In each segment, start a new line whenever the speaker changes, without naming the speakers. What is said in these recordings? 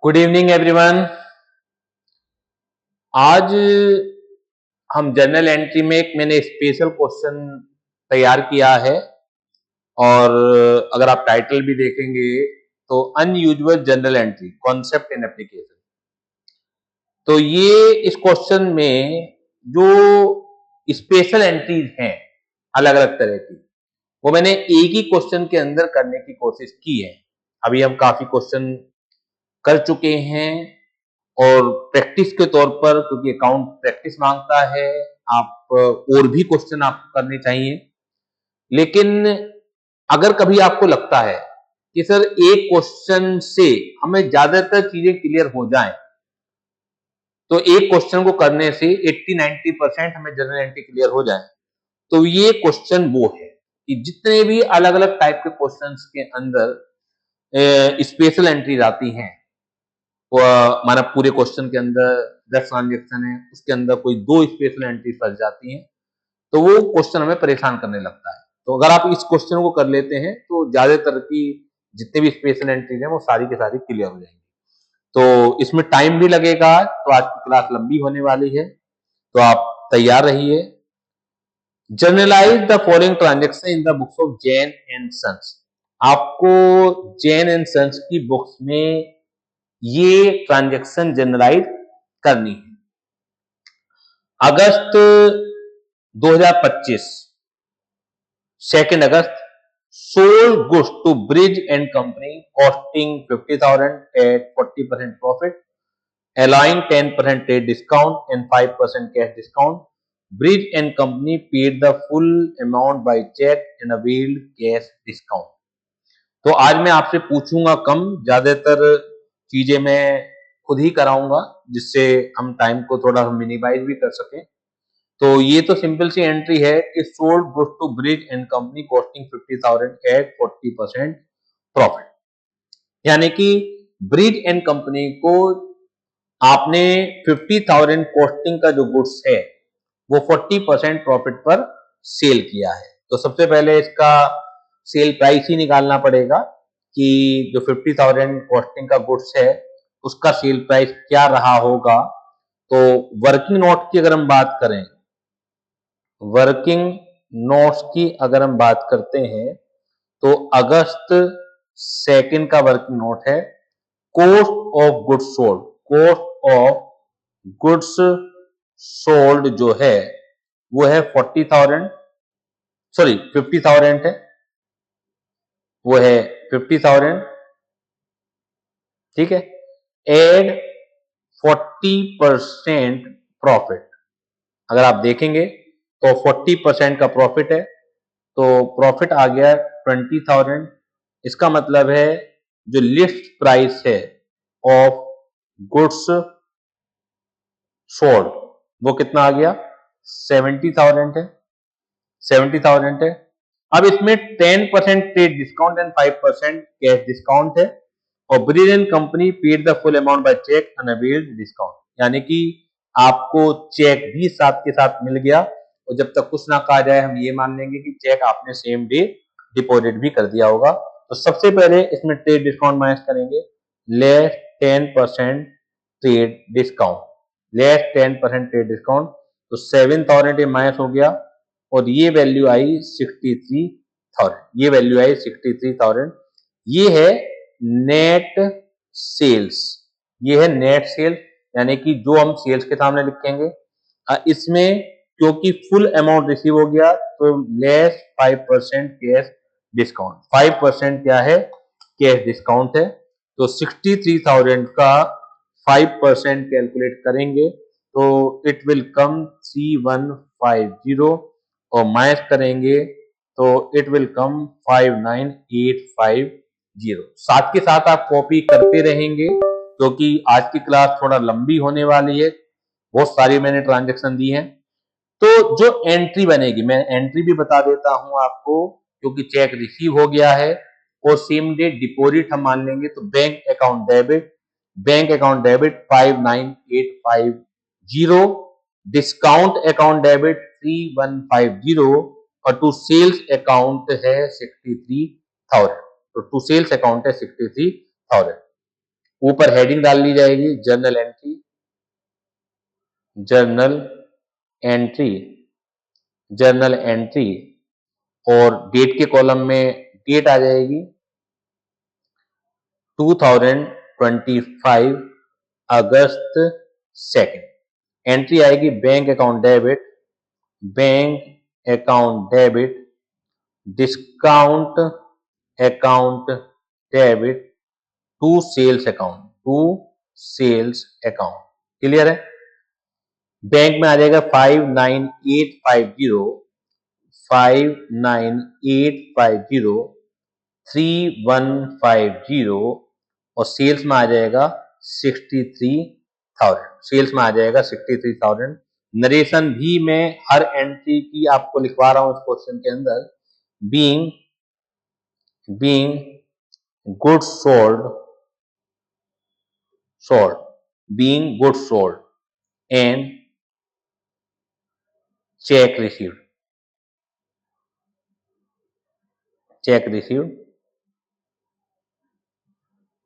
Good evening everyone. आज हम journal entry में एक मैंने स्पेशल क्वेश्चन तैयार किया है और अगर आप टाइटल भी देखेंगे तो unusual journal entry concept in application. तो ये इस क्वेश्चन में जो स्पेशल एंट्रीज हैं अलग अलग तरह की, वो मैंने एक ही क्वेश्चन के अंदर करने की कोशिश की है। अभी हम काफी क्वेश्चन कर चुके हैं और प्रैक्टिस के तौर पर, क्योंकि अकाउंट प्रैक्टिस मांगता है, आप और भी क्वेश्चन आपको करने चाहिए। लेकिन अगर कभी आपको लगता है कि सर एक क्वेश्चन से हमें ज्यादातर चीजें क्लियर हो जाएं, तो एक क्वेश्चन को करने से 80-90% हमें जनरल एंट्री क्लियर हो जाए, तो ये क्वेश्चन वो है कि जितने भी अलग अलग टाइप के क्वेश्चंस के अंदर स्पेशल एंट्रीज आती हैं, माना पूरे क्वेश्चन के अंदर 10 ट्रांजेक्शन है, उसके अंदर कोई 2 स्पेशल एंट्री फंस जाती हैं, तो वो क्वेश्चन हमें परेशान करने लगता है। तो अगर आप इस क्वेश्चन को कर लेते हैं तो ज्यादातर की जितने भी स्पेशल एंट्रीज हैं वो सारी की सारी क्लियर हो जाएंगी। तो इसमें टाइम भी लगेगा, तो आज की क्लास लंबी होने वाली है, तो आप तैयार रहिए। Journalize the following transaction in the books of Jain and sons. आपको जैन एंड सन्स की बुक्स में ये ट्रांजैक्शन जनरलाइज करनी है। अगस्त 2025, 2 अगस्त, sold goods to Bridge and Company costing 50,000 at 40% profit, allowing 10% trade discount and 5% cash discount. Bridge and Company paid the full amount by check and availed cash discount. तो आज मैं आपसे पूछूंगा कम, ज्यादातर चीजें मैं खुद ही कराऊंगा, जिससे हम टाइम को थोड़ा मिनिमाइज भी कर सकें। तो ये तो सिंपल सी एंट्री है कि sold goods to Bridge and company costing 50,000 at 40% profit, यानी कि ब्रिज एंड कंपनी को आपने 50,000 कॉस्टिंग का जो गुड्स है वो 40% प्रॉफिट पर सेल किया है। तो सबसे पहले इसका सेल प्राइस ही निकालना पड़ेगा कि जो 50,000 कॉस्टिंग का गुड्स है उसका सेल प्राइस क्या रहा होगा। तो वर्किंग नोट की अगर हम बात करें, वर्किंग नोट्स की अगर हम बात करते हैं तो अगस्त 2 का वर्किंग नोट है, cost of goods sold, cost of goods sold जो है वो है 40,000, सॉरी 50,000 है, वो है 50,000, ठीक है, एड 40% प्रॉफिट। अगर आप देखेंगे तो 40% का प्रॉफिट है, तो प्रॉफिट आ गया 20,000। इसका मतलब है जो लिस्ट प्राइस है ऑफ गुड्स सोल्ड वो कितना आ गया, 70,000 है, 70,000 है। अब इसमें 10% trade discount and 5% cash discount है, और Bridge and company paid the full amount by cheque unavailed discount, यानी कि आपको चेक भी साथ के साथ मिल गया, और जब तक कुछ ना कहा जाए हम ये मान लेंगे कि चेक आपने सेम डे डिपॉजिट भी कर दिया होगा। तो सबसे पहले इसमें ट्रेड डिस्काउंट माइनस करेंगे, less 10% trade discount, less 10% trade discount, तो 7,000 ये माइनस हो गया, और ये वैल्यू आई 63,000, ये वैल्यू आई 63,000। ये है नेट सेल्स, ये है नेट सेल्स, यानी कि जो हम सेल्स के सामने लिखेंगे। इसमें क्योंकि फुल अमाउंट रिसीव हो गया तो लेस 5% कैश डिस्काउंट, 5% क्या है, कैश डिस्काउंट है। तो 63,000 का 5% कैलकुलेट करेंगे तो इट विल कम 3150, और माइनस करेंगे तो इट विल कम 59,850। साथ के साथ आप कॉपी करते रहेंगे क्योंकि आज की क्लास थोड़ा लंबी होने वाली है, बहुत सारी मैंने ट्रांजेक्शन दी हैं। तो जो एंट्री बनेगी, मैं एंट्री भी बता देता हूं आपको, क्योंकि चेक रिसीव हो गया है और सेम डे डिपॉजिट हम मान लेंगे, तो bank account debit, bank account debit 59,850, discount account debit 3150, और टू सेल्स अकाउंट है 63,000, तो टू सेल्स अकाउंट है 63,000। ऊपर हेडिंग डाल ली जाएगी journal entry, journal entry, journal entry, और डेट के कॉलम में डेट आ जाएगी 2025 अगस्त 2। एंट्री आएगी bank account debit, bank account debit, discount account debit to sales account, to sales account. Clear है? बैंक में आ जाएगा 59850, 59850, 3150, और सेल्स में आ जाएगा 63,000। सेल्स में आ जाएगा 63,000। नरेशन भी मैं हर एंट्री की आपको लिखवा रहा हूं इस क्वेश्चन के अंदर। Being goods sold, being goods sold and check received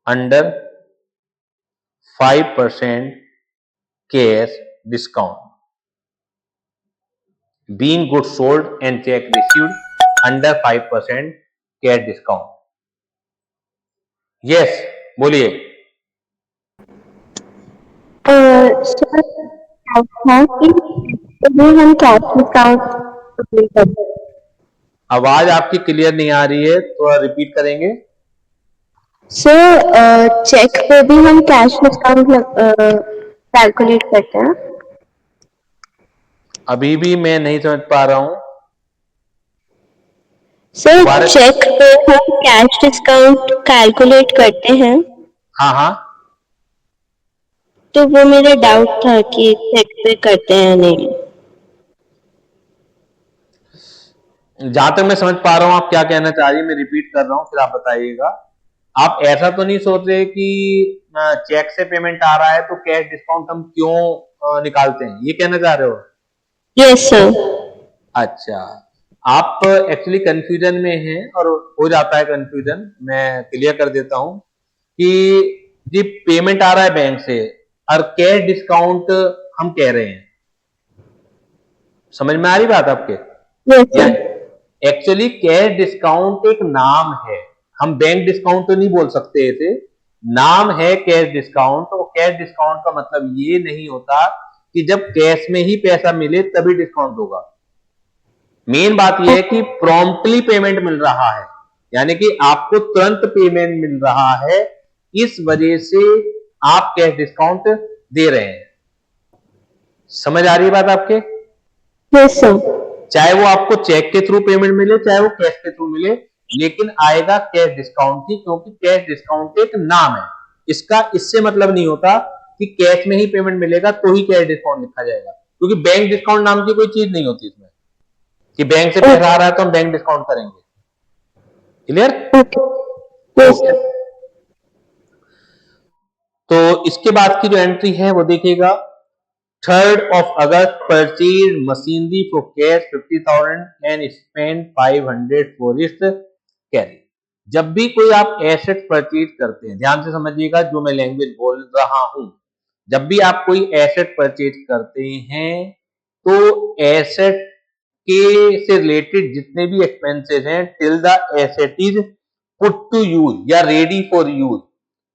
under 5% cash discount. Being goods sold and check received under 5% cash discount. Yes, बोलिए।
सर हम कैश डिस्काउंट करते हैं।
आवाज आपकी क्लियर नहीं आ रही है, थोड़ा रिपीट करेंगे।
सर चेक पे भी हम कैश डिस्काउंट कैलकुलेट करते हैं।
अभी भी मैं नहीं समझ पा रहा हूँ
सर चेक पे हम कैश डिस्काउंट कैलकुलेट करते हैं।
हाँ हाँ,
तो वो मेरा डाउट था कि चेक पे करते हैं नहीं।
जहां तक मैं समझ पा रहा हूँ आप क्या कहना चाह रही है, मैं रिपीट कर रहा हूँ, फिर आप बताइएगा। आप ऐसा तो नहीं सोच रहे कि चेक से पेमेंट आ रहा है तो कैश डिस्काउंट हम क्यों निकालते हैं, ये कहना चाह रहे हो?
Yes sir.
अच्छा, आप एक्चुअली कंफ्यूजन में हैं और हो जाता है कंफ्यूजन, मैं क्लियर कर देता हूं कि जी पेमेंट आ रहा है बैंक से और कैश डिस्काउंट हम कह रहे हैं। समझ में आ रही बात आपके? एक्चुअली कैश डिस्काउंट एक नाम है, हम बैंक डिस्काउंट तो नहीं बोल सकते ऐसे, नाम है कैश डिस्काउंट। तो कैश डिस्काउंट का मतलब ये नहीं होता कि जब कैश में ही पैसा मिले तभी डिस्काउंट होगा। मेन बात यह है कि प्रॉम्प्टली पेमेंट मिल रहा है, यानी कि आपको तुरंत पेमेंट मिल रहा है, इस वजह से आप कैश डिस्काउंट दे रहे हैं। समझ आ रही है बात आपके?
Yes sir.
चाहे वो आपको चेक के थ्रू पेमेंट मिले चाहे वो कैश के थ्रू मिले, लेकिन आएगा कैश डिस्काउंट ही, क्योंकि कैश डिस्काउंट एक नाम है। इसका इससे मतलब नहीं होता कि कैश में ही पेमेंट मिलेगा तो ही कैश डिस्काउंट लिखा जाएगा, क्योंकि बैंक डिस्काउंट नाम की कोई चीज नहीं होती इसमें कि बैंक से पैसा आ रहा है तो हम बैंक डिस्काउंट करेंगे। क्लियर? तो इसके बाद की जो एंट्री है वो देखिएगा, 3rd of August purchase machinery for cash 50,000 and spend 500 for its carry। जब भी कोई आप एसेट परचेज करते हैं, ध्यान से समझिएगा जो मैं लैंग्वेज बोल रहा हूं, जब भी आप कोई एसेट परचेज करते हैं तो एसेट के से रिलेटेड जितने भी एक्सपेंसेस हैं till the asset is put to use या रेडी फॉर यूज,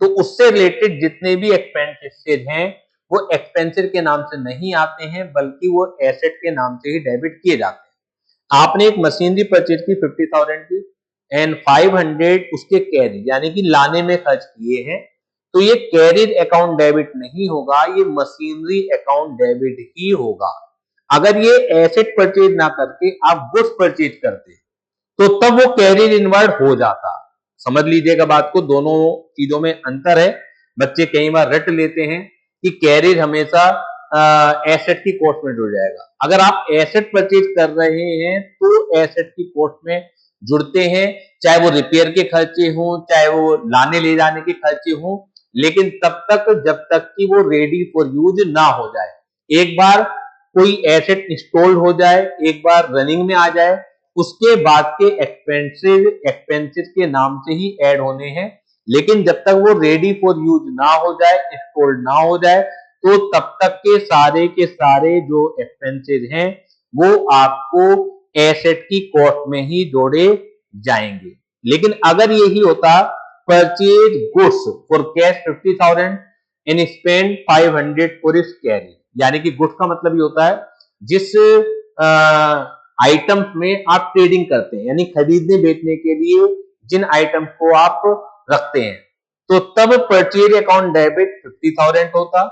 तो उससे रिलेटेड जितने भी एक्सपेंसेस हैं वो एक्सपेंसिव के नाम से नहीं आते हैं, बल्कि वो एसेट के नाम से ही डेबिट किए जाते हैं। आपने एक मशीनरी परचेज की 50,000 की एंड 500 उसके कैरी यानी कि लाने में खर्च किए हैं, तो ये कैरिज अकाउंट डेबिट नहीं होगा, ये मशीनरी अकाउंट डेबिट ही होगा। अगर ये एसेट परचेज ना करके आप गुड्स परचेज करते तो तब वो कैरिज इनवर्ड हो जाता। समझ लीजिएगा बात को, दोनों चीजों में अंतर है। बच्चे कई बार रट लेते हैं कि कैरिज हमेशा एसेट की कॉस्ट में जुड़ जाएगा। अगर आप एसेट परचेज कर रहे हैं तो एसेट की कॉस्ट में जुड़ते हैं, चाहे वो रिपेयर के खर्चे हों चाहे वो लाने ले जाने के खर्चे हों, लेकिन तब तक जब तक कि वो रेडी फॉर यूज ना हो जाए। एक बार कोई एसेट इंस्टॉल हो जाए, एक बार रनिंग में आ जाए, उसके बाद के एक्सपेंसेस के नाम से ही ऐड होने हैं, लेकिन जब तक वो रेडी फॉर यूज ना हो जाए, स्टोर्ड ना हो जाए, तो तब तक के सारे जो एक्सपेंसेस हैं वो आपको एसेट की कॉस्ट में ही जोड़े जाएंगे। लेकिन अगर यही होता purchase goods for cash 50,000 and spend 500 for its carry, यानी कि गुड्स का मतलब ये होता है जिस आइटम्स में आप ट्रेडिंग करते हैं, यानी खरीदने बेचने के लिए जिन आइटम्स को आप रखते हैं, तो तब परचेज अकाउंट डेबिट 50,000 होता,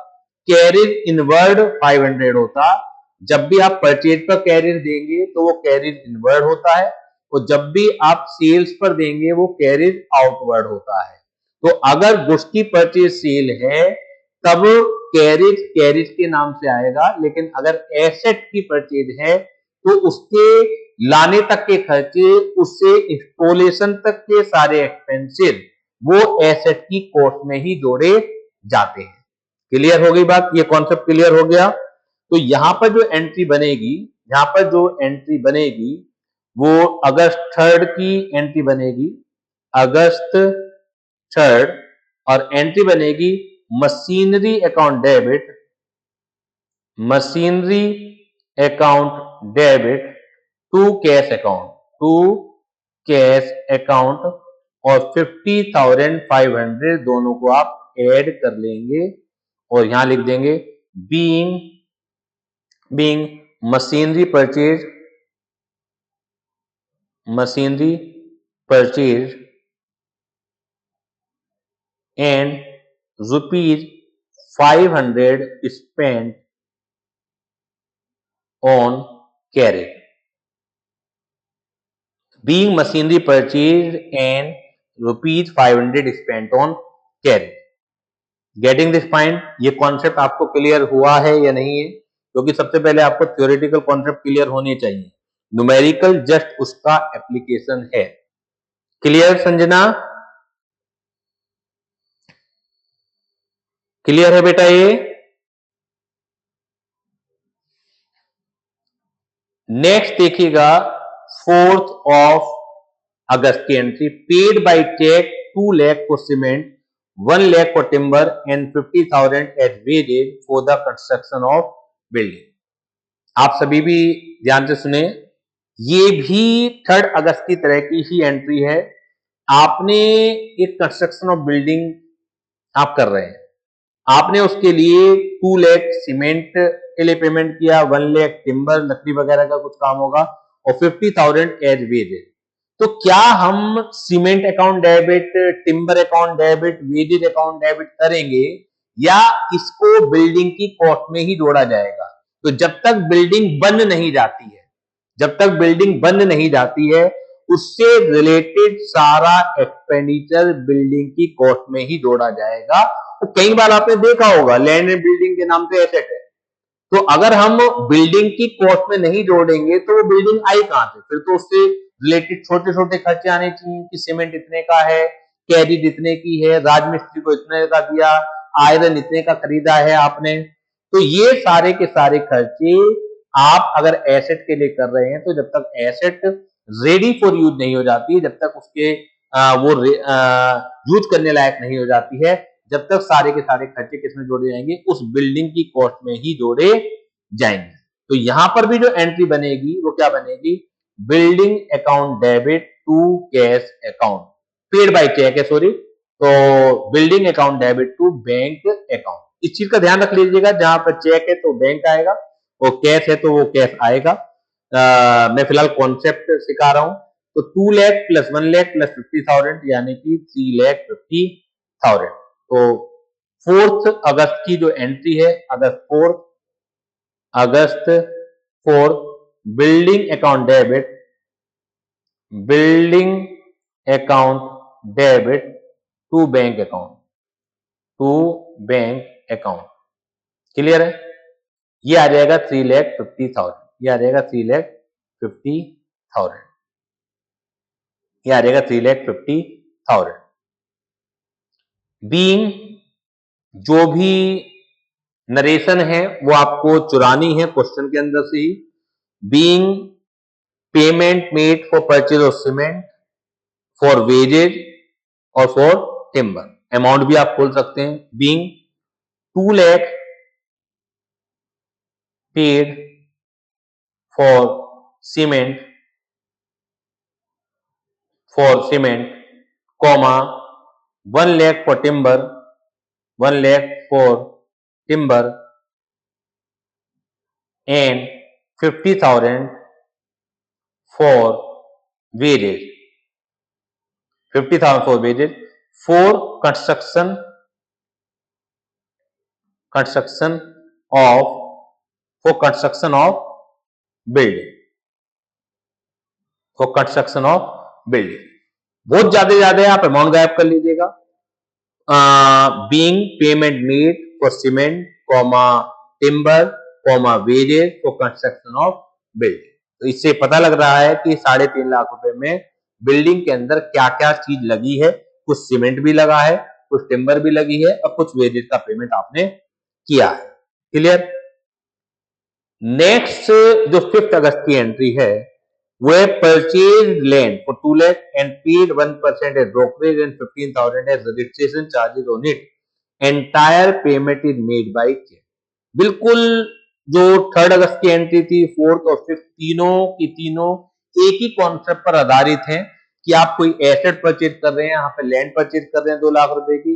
कैरिज इनवर्ड 500 होता। जब भी आप परचेज पर कैरिज देंगे तो वो कैरिज इनवर्ड होता है, और जब भी आप सेल्स पर देंगे वो कैरिज आउटवर्ड होता है। तो अगर गुड्स की परचेज सेल है तब कैरिज कैरिज के नाम से आएगा, लेकिन अगर एसेट की परचेज है तो उसके लाने तक के खर्चे, उससे इंस्टॉलेशन तक के सारे एक्सपेंसेस वो एसेट की कॉस्ट में ही जोड़े जाते हैं। क्लियर हो गई बात, ये कॉन्सेप्ट क्लियर हो गया। तो यहां पर जो एंट्री बनेगी, यहां पर जो एंट्री बनेगी वो अगस्त 3 की एंट्री बनेगी, अगस्त 3, और एंट्री बनेगी machinery account debit, machinery account debit to cash account, to cash account, और 50,500 दोनों को आप ऐड कर लेंगे और यहां लिख देंगे being machinery purchase, machinery purchase and ₹500 spent on carriage, being machinery purchased and ₹500 spent on carriage। Getting this point, ये कॉन्सेप्ट आपको क्लियर हुआ है या नहीं है? क्योंकि सबसे पहले आपको थ्योरेटिकल कॉन्सेप्ट क्लियर होने चाहिए, न्यूमेरिकल जस्ट उसका एप्लीकेशन है। क्लियर संजना? क्लियर है बेटा ये? नेक्स्ट देखिएगा 4 अगस्त की entry, paid by cheque 2 lakh for cement, 1 lakh for timber and 50,000 as wages for the construction of building. आप सभी भी ध्यान से सुने, ये भी 3 अगस्त की तरह की ही एंट्री है। आपने एक कंस्ट्रक्शन ऑफ बिल्डिंग आप कर रहे हैं, आपने उसके लिए 2 लाख सीमेंट के लिए पेमेंट किया, 1 लाख टिम्बर लकड़ी वगैरह का कुछ काम होगा, और 50,000 एज वेजेज। तो क्या हम cement account debit, timber account debit, wages account debit करेंगे, या इसको बिल्डिंग की कॉस्ट में ही जोड़ा जाएगा? तो जब तक बिल्डिंग बन नहीं जाती है, जब तक बिल्डिंग बन नहीं जाती है, उससे रिलेटेड सारा एक्सपेंडिचर बिल्डिंग की कॉस्ट में ही जोड़ा जाएगा। तो कई बार आपने देखा होगा लैंड एंड बिल्डिंग के नाम से एसेट है, तो अगर हम बिल्डिंग की कॉस्ट में नहीं जोड़ेंगे तो वो बिल्डिंग आई कहां से? फिर तो उससे रिलेटेड छोटे छोटे खर्चे आने चाहिए कि सीमेंट इतने का है, कैरिज इतने की है, राजमिस्त्री को इतने का दिया, आयरन इतने का खरीदा है आपने। तो ये सारे के सारे खर्चे आप अगर एसेट के लिए कर रहे हैं, तो जब तक एसेट रेडी फॉर यूज नहीं हो जाती है, जब तक उसके वो यूज करने लायक नहीं हो जाती है, जब तक सारे के सारे खर्चे किसमें जोड़े जाएंगे? उस बिल्डिंग की कॉस्ट में ही जोड़े जाएंगे। तो यहां पर भी जो एंट्री बनेगी वो क्या बनेगी? Building account debit to cash account, paid by cheque है, सॉरी, तो building account debit to bank account. इस चीज का ध्यान रख लीजिएगा, जहां पर चेक है तो बैंक आएगा, और कैश है तो वो कैश आएगा। मैं फिलहाल कॉन्सेप्ट सिखा रहा हूं। तो 2 लाख प्लस 1 लाख प्लस 50,000 यानी कि 3,50,000। तो 4 अगस्त की जो एंट्री है, अगस्त 4, building account debit, building account debit to bank account, to bank account. Clear है? ये आ जाएगा 3,50,000, ये आ जाएगा 3,50,000, ये आ जाएगा 3,50,000। बीइंग जो भी नरेशन है वो आपको चुरानी है क्वेश्चन के अंदर से ही। Being payment made for purchase of cement, for wages और फॉर टिम्बर। अमाउंट भी आप खोल सकते हैं, being 2 lakh paid for cement comma 1 lakh for timber, 1 lakh for timber and 50,000 for wages, 50,000 for wages for construction of building, for construction of building। बहुत ज्यादा आप amount गायब कर लीजिएगा। Being payment made for cement comma timber comma wages for construction of building. तो इससे पता लग रहा है कि 3.5 लाख रुपए में बिल्डिंग के अंदर क्या क्या चीज लगी है, कुछ सीमेंट भी लगा है, कुछ टिम्बर भी लगी है और कुछ वेजेस का पेमेंट आपने किया है। क्लियर। नेक्स्ट जो 5 अगस्त की एंट्री है वो है purchase land for 2 lakh and paid 1% as brokerage and 15,000 as registration charges on it, entire payment is made by cheque. बिल्कुल जो 3 अगस्त की एंट्री थी, 4th और 5th तीनों की तीनों एक ही कॉन्सेप्ट पर आधारित हैं कि आप कोई एसेट परचेज कर रहे हैं, यहाँ पे लैंड परचेज कर रहे हैं 2 लाख रुपए की,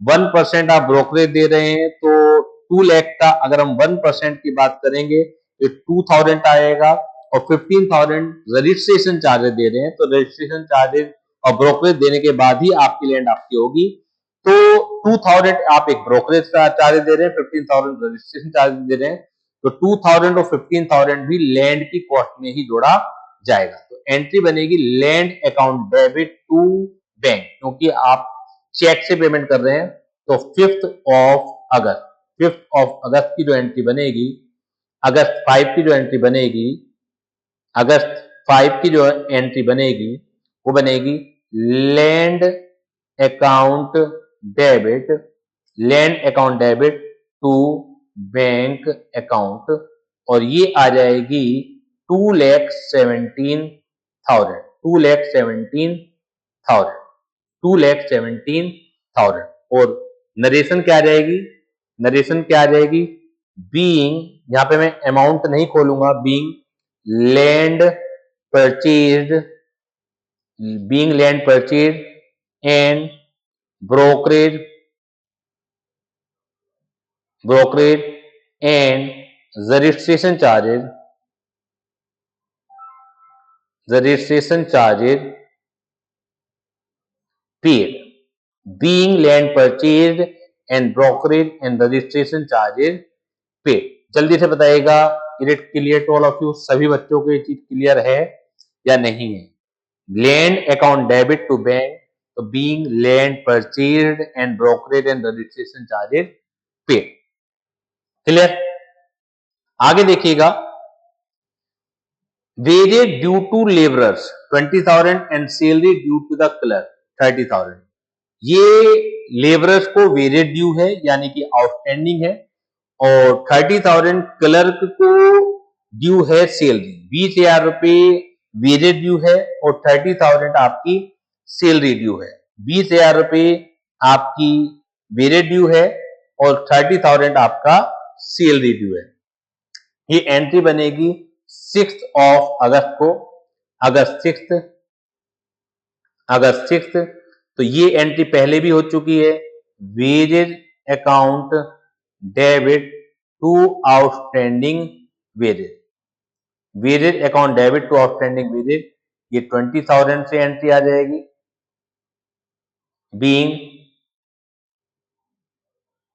1% आप ब्रोकरेज दे रहे हैं, तो 2 लाख का अगर हम 1% की बात करेंगे तो 2,000 आएगा और 15,000 रजिस्ट्रेशन चार्जेस दे रहे हैं, तो रजिस्ट्रेशन चार्जेस और ब्रोकरेज देने के बाद ही आपकी लैंड आपकी होगी। तो 2,000 आप एक ब्रोकरेज का चार्ज दे रहे हैं, 15,000 रजिस्ट्रेशन चार्ज दे रहे हैं, तो 2,000 और 15,000 भी लैंड की कॉस्ट में ही जोड़ा जाएगा। तो एंट्री बनेगी land account debit to bank, क्योंकि आप चेक से पेमेंट कर रहे हैं। तो 5th ऑफ अगस्त की जो एंट्री बनेगी, अगस्त 5 की जो एंट्री बनेगी, अगस्त 5 की जो एंट्री बनेगी वो बनेगी land account debit to bank account, और ये आ जाएगी 2,17,000। और नरेशन क्या आ जाएगी, बीइंग, यहां पे मैं अमाउंट नहीं खोलूंगा, being land purchase and brokerage and registration charges paid, being land purchased and brokerage and registration charges paid। जल्दी से बताइएगा, is it clear to all of you? सभी बच्चों को ये चीज क्लियर है या नहीं है? Land account debit to bank, तो being land purchased and brokerage and registration charges paid. Clear. आगे देखिएगा, wages due to labourers 20,000 and salary due to the clerk 30,000। ये लेबरर्स को वेजेज ड्यू है, यानी कि आउटस्टैंडिंग है, और 30,000 क्लर्क को ड्यू है सैलरी। 20,000 रुपए वेजेज ड्यू है और 30,000 आपकी सैलरी ड्यू है। 20,000 रुपए आपकी वेजेज ड्यू है और 30,000 आपका सैलरी ड्यू है। ये एंट्री बनेगी 6th ऑफ अगस्त को, अगस्त 6th। तो ये एंट्री पहले भी हो चुकी है, wages account debit to outstanding wages account debit to outstanding wages, ये 20,000 से एंट्री आ जाएगी,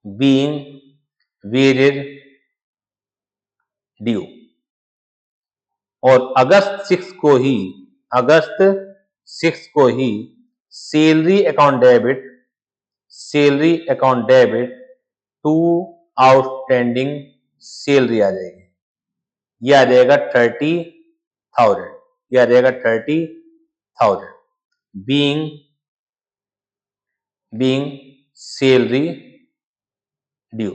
बीइंग वेजेज ड्यू। और अगस्त 6 को ही salary account debit to outstanding salary आ जाएगी। ये आ जाएगा 30,000, बीइंग सैलरी ड्यू।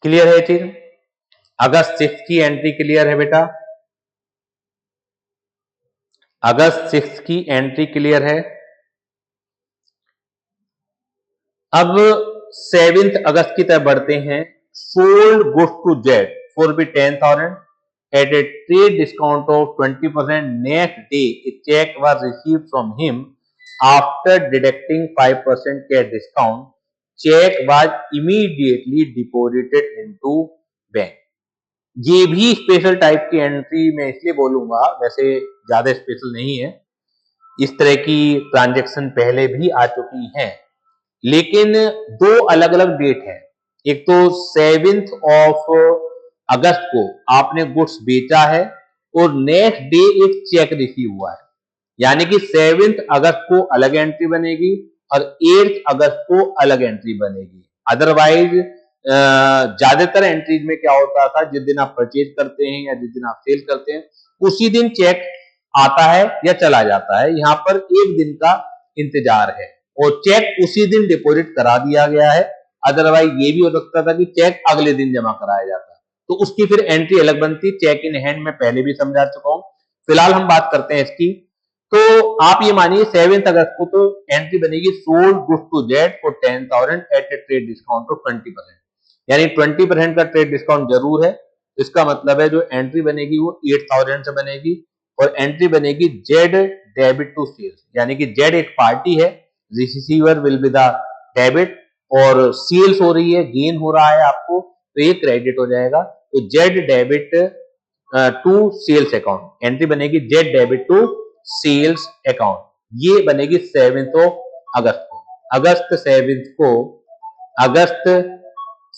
क्लियर है चीज? अगस्त 6 की एंट्री क्लियर है बेटा? अगस्त 6 की एंट्री क्लियर है? अब 7 अगस्त की तरफ बढ़ते हैं। Sold goods to Z for rupees 10,000 at a trade discount of 20%. Next day, a check was received from him after deducting 5% cash discount. Check was immediately deposited into bank. ये भी special type की entry मैं इसलिए बोलूंगा, वैसे ज्यादा special नहीं है, इस तरह की ट्रांजैक्शन पहले भी आ चुकी हैं, लेकिन दो अलग अलग डेट है। एक तो 7 अगस्त को आपने गुड्स बेचा है और नेक्स्ट डे एक चेक रिसीव हुआ है, यानी कि 7 अगस्त को अलग एंट्री बनेगी और 8 अगस्त को अलग एंट्री बनेगी। अदरवाइज ज्यादातर एंट्रीज में क्या होता था, जिस दिन आप परचेज करते हैं या जिस दिन आप सेल करते हैं उसी दिन चेक आता है या चला जाता है। यहाँ पर एक दिन का इंतजार है और चेक उसी दिन डिपॉजिट करा दिया गया है। अदरवाइज ये भी हो सकता था कि चेक अगले दिन जमा कराया जाता, तो उसकी फिर एंट्री अलग बनती। चेक इन हैंड में पहले भी समझा चुका हूं, फिलहाल हम बात करते हैं इसकी। तो आप ये मानिए 7 अगस्त को तो एंट्री बनेगी sold goods to Z for 10,000 at a trade discount of 20%, यानी 20% का ट्रेड डिस्काउंट जरूर है। इसका मतलब है जो एंट्री बनेगी वो 8,000 से बनेगी और एंट्री बनेगी जेड डेबिट टू सेल्स, यानी कि जेड एक पार्टी है, receiver will be the debit और सेल्स हो रही है, गेन हो रहा है आपको, तो ये क्रेडिट हो जाएगा। तो Z debit to sales account, entry बनेगी Z debit to sales account, ये बनेगी 7 अगस्त को। अगस्त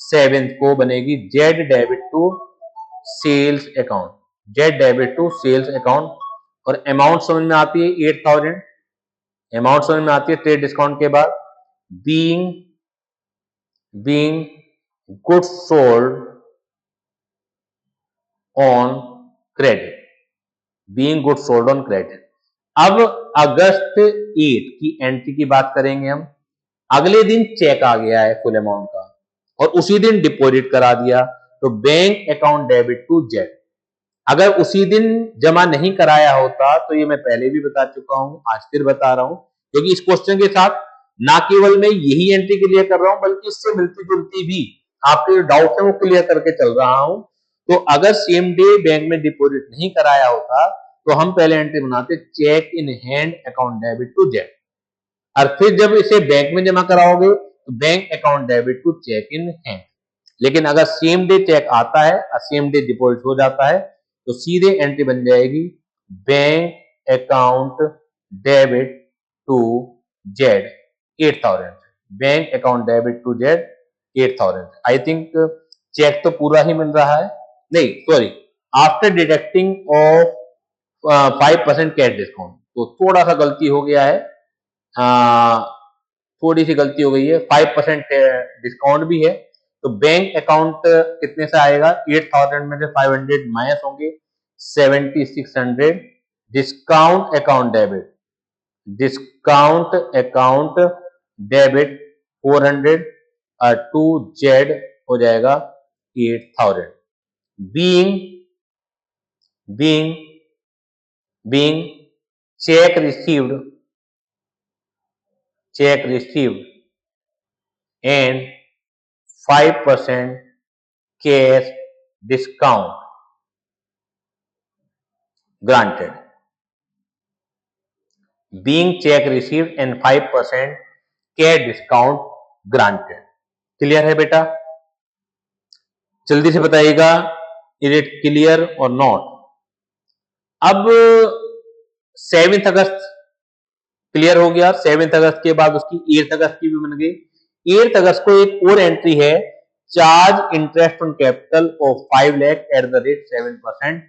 7 को बनेगी Z debit to sales account, Z debit to sales account. और अमाउंट समझ में आती है 8,000, अमाउंट समझ में आती है ट्रेड डिस्काउंट के बाद। Being goods sold on credit, being goods sold on credit. अब अगस्त 8 की एंट्री की बात करेंगे हम। अगले दिन चेक आ गया है फुल अमाउंट का और उसी दिन डिपॉजिट करा दिया, तो bank account debit to Z. अगर उसी दिन जमा नहीं कराया होता तो ये मैं पहले भी बता चुका हूं, आज फिर बता रहा हूं, क्योंकि इस क्वेश्चन के साथ ना केवल मैं यही एंट्री क्लियर कर रहा हूं बल्कि इससे मिलती जुलती भी आपके जो डाउट है वो क्लियर करके चल रहा हूं। तो अगर सेम डे बैंक में डिपॉजिट नहीं कराया होता तो हम पहले एंट्री बनाते cheque in hand account debit to Z, और फिर जब इसे बैंक में जमा कराओगे तो bank account debit to cheque in hand. लेकिन अगर सेम डे चेक आता है और सेम डे डिपॉजिट हो जाता है तो सीधे एंट्री बन जाएगी bank account debit to Z 8,000, bank account debit to Z 8,000। I think cheque तो पूरा ही मिल रहा है, नहीं sorry, after deducting of 5% cash discount, तो थोड़ा सा गलती हो गया है, थोड़ी सी गलती हो गई है, 5% डिस्काउंट भी है। तो बैंक अकाउंट कितने से आएगा, 8,000 में से 500 माइनस होंगे 7,600, discount account debit 400 to Z हो जाएगा 8,000। Being cheque received and 5% cash discount granted, being check received and 5% cash discount granted। Clear है बेटा? जल्दी से बताइएगा, इज इट क्लियर और नॉट? अब 7 अगस्त क्लियर हो गया, 7 अगस्त के बाद उसकी 8 अगस्त की भी बन गई। 8 अगस्त को एक और एंट्री है, charge interest on capital of 5 lakh eight the rate 7%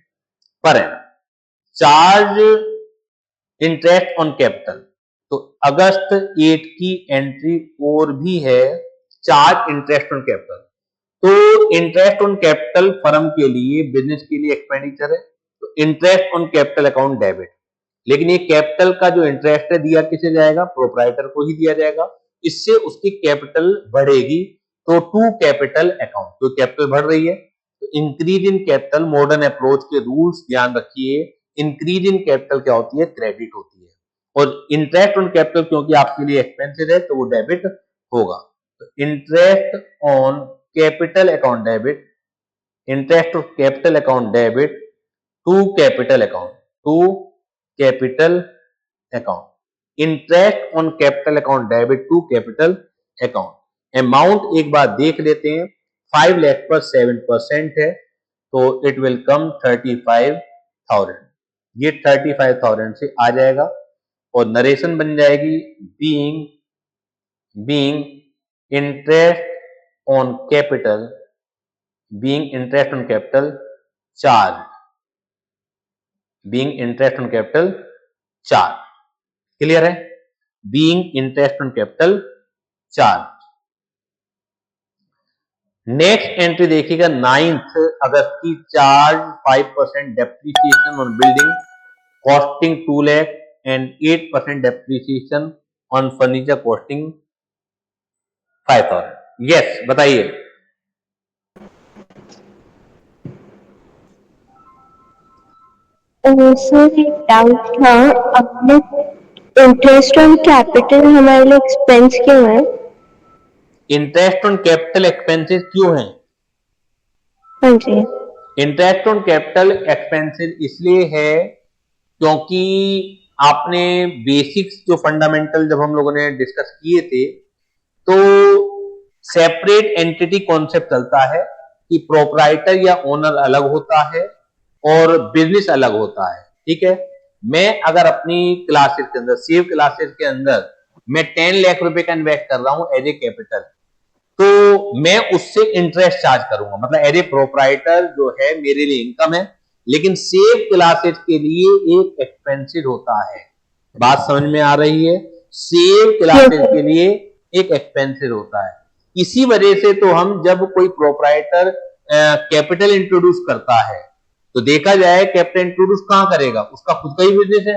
per annum, charge interest on capital. तो अगस्त 8 की एंट्री और भी है, चार्ज इंटरेस्ट ऑन कैपिटल। तो इंटरेस्ट ऑन कैपिटल फर्म के लिए, बिजनेस के लिए एक्सपेंडिचर है, तो interest on capital account debit. लेकिन ये कैपिटल का जो इंटरेस्ट है दिया किसे जाएगा, प्रोप्राइटर को ही दिया जाएगा, इससे उसकी कैपिटल बढ़ेगी। तो टू कैपिटल अकाउंट, तो कैपिटल बढ़ रही है तो increase in capital, modern approach के रूल्स ध्यान रखिए, इंक्रीज इन कैपिटल क्या होती है, क्रेडिट होती है, और इंटरेस्ट ऑन कैपिटल क्योंकि आपके लिए एक्सपेंसिव है तो वो डेबिट होगा। Interest on capital account debit, interest of capital account debit to capital account, to capital account, interest on capital account debit to capital account. Amount एक बार देख लेते हैं, 5 लाख पर 7% है, तो इट विल कम 35,000। ये 35,000 से आ जाएगा और नरेशन बन जाएगी being interest on capital, being interest on capital charge, being interest on capital charge. Clear है? Being interest on capital charge. Next entry देखिएगा 9 अगस्त की, charge 5% depreciation on building costing 2 lakh and 8% depreciation on furniture costing 5,000। Yes, बताइए।
Sir एक doubt था, अपने interest on capital हमारे लिए एक्सपेंस क्यों है?
इंटरेस्ट ऑन कैपिटल एक्सपेंसेस क्यों है?
हाँ जी।
इंटरेस्ट ऑन कैपिटल एक्सपेंसेस इसलिए है क्योंकि आपने बेसिक्स जो फंडामेंटल जब हम लोगों ने डिस्कस किए थे, तो सेपरेट एंटिटी कॉन्सेप्ट चलता है कि प्रोप्राइटर या ओनर अलग होता है और बिजनेस अलग होता है। ठीक है, मैं अगर अपनी क्लासेस के अंदर, सेव क्लासेस के अंदर मैं 10 लाख रुपए का इन्वेस्ट कर रहा हूं एज ए कैपिटल, तो मैं उससे इंटरेस्ट चार्ज करूंगा, मतलब एज ए प्रोप्राइटर जो है मेरे लिए इनकम है, लेकिन सेव क्लासेस के लिए एक एक्सपेंसिव होता है। बात समझ में आ रही है? सेव क्लासेस के लिए एक एक्सपेंसिव होता है। इसी वजह से तो हम जब कोई प्रोप्राइटर कैपिटल इंट्रोड्यूस करता है, तो देखा जाए कैपिटल इंट्रोड्यूस कहां करेगा, उसका खुद का ही बिजनेस है,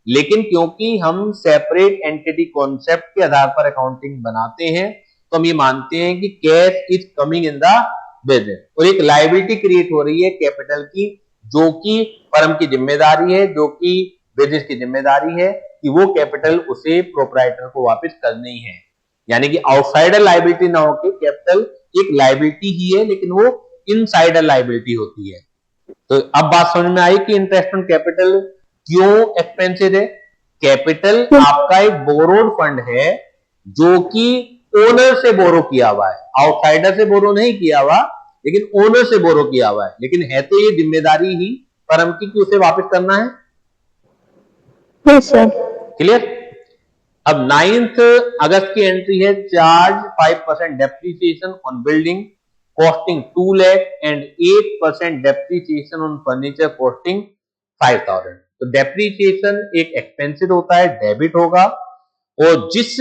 लेकिन क्योंकि हम सेपरेट एंटिटी कॉन्सेप्ट के आधार पर अकाउंटिंग बनाते हैं, तो हम ये मानते हैं कि cash is coming in the business और एक लायबिलिटी क्रिएट हो रही है कैपिटल की, जो कि फर्म की जिम्मेदारी है, जो कि बिजनेस की जिम्मेदारी है कि वो कैपिटल उसे प्रोप्राइटर को वापस करनी है। यानी कि आउटसाइडर लायबिलिटी ना होकर कैपिटल एक लायबिलिटी ही है, लेकिन वो इनसाइडर लायबिलिटी होती है। तो अब बात समझ में आई कि इंटरेस्ट ऑन कैपिटल क्यों एक्सपेंसिव है। कैपिटल आपका एक बोरोड फंड है जो कि ओनर से बोरो किया हुआ है, आउटसाइडर से बोरो नहीं किया हुआ, लेकिन ओनर से बोरो किया हुआ है, लेकिन है तो ये जिम्मेदारी ही फर्म की कि उसे वापस करना है।
Yes sir.
क्लियर? अब 9 अगस्त की एंट्री है, charge 5% depreciation on building costing 2 lakh and 8% depreciation on furniture costing 5,000। तो डेप्रीसिएशन एक एक्सपेंसिव होता है, डेबिट होगा, और जिस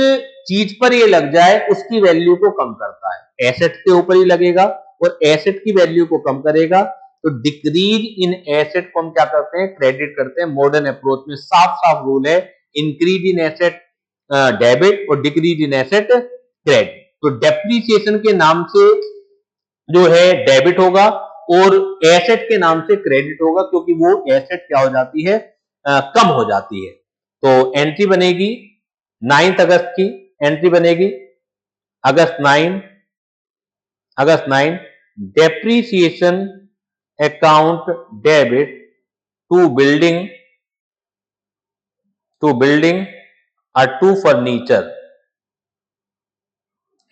चीज पर ये लग जाए उसकी वैल्यू को कम करता है। एसेट के ऊपर ही लगेगा और एसेट की वैल्यू को कम करेगा, तो डिक्रीज इन एसेट को हम क्या करते हैं, क्रेडिट करते हैं। मॉडर्न अप्रोच में साफ साफ रूल है, इंक्रीज इन एसेट डेबिट और डिक्रीज इन एसेट क्रेडिट। तो डेप्रीसिएशन के नाम से जो है डेबिट होगा और एसेट के नाम से क्रेडिट होगा, क्योंकि वो एसेट क्या हो जाती है, कम हो जाती है। तो एंट्री बनेगी 9 अगस्त की, एंट्री बनेगी अगस्त 9 depreciation account debit to building और टू फर्नीचर।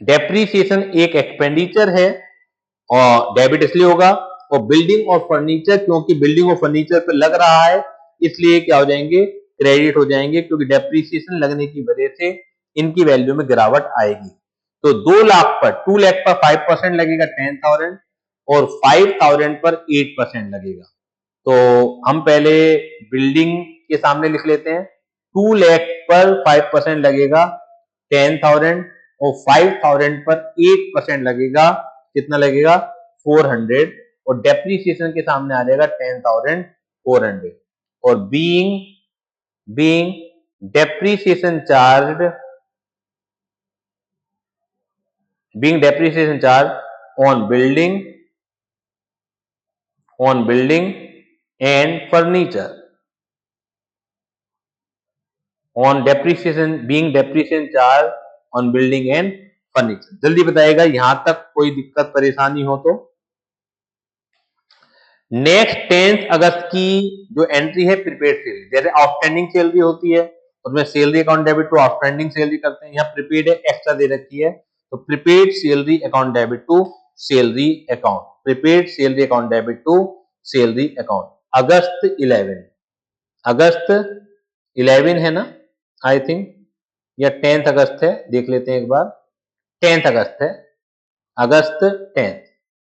डेप्रीसिएशन एक एक्सपेंडिचर है और डेबिट इसलिए होगा, और बिल्डिंग और फर्नीचर, क्योंकि बिल्डिंग और फर्नीचर पे लग रहा है इसलिए क्या हो जाएंगे, क्रेडिट हो जाएंगे, क्योंकि डेप्रीसिएशन लगने की वजह से इनकी वैल्यू में गिरावट आएगी। तो 2 लाख पर 2 लाख पर 5% लगेगा 10,000 और 5,000 पर 8% लगेगा। तो हम पहले बिल्डिंग के सामने लिख लेते हैं, 2 लाख पर 5% लगेगा 10,000 और 5,000 पर 8% लगेगा, कितना लगेगा, 400, और डेप्रीसिएशन के सामने आ जाएगा 10,400। और being depreciation charge on building and furniture, on depreciation, being depreciation charge on building and furniture. जल्दी बताइएगा, यहां तक कोई दिक्कत परेशानी हो तो। नेक्स्ट 10 अगस्त की जो एंट्री है प्रीपेड सैलरी, जैसे आउटस्टैंडिंग सैलरी होती है उसमें salary account debit to outstanding salary करते हैं, यहाँ प्रीपेड है एक्स्ट्रा दे रखी है, तो prepaid salary account debit to salary account, prepaid salary account debit to salary account. अगस्त 11, अगस्त 11 है ना आई थिंक, या 10 अगस्त है, देख लेते हैं एक बार, 10 अगस्त है, अगस्त 10।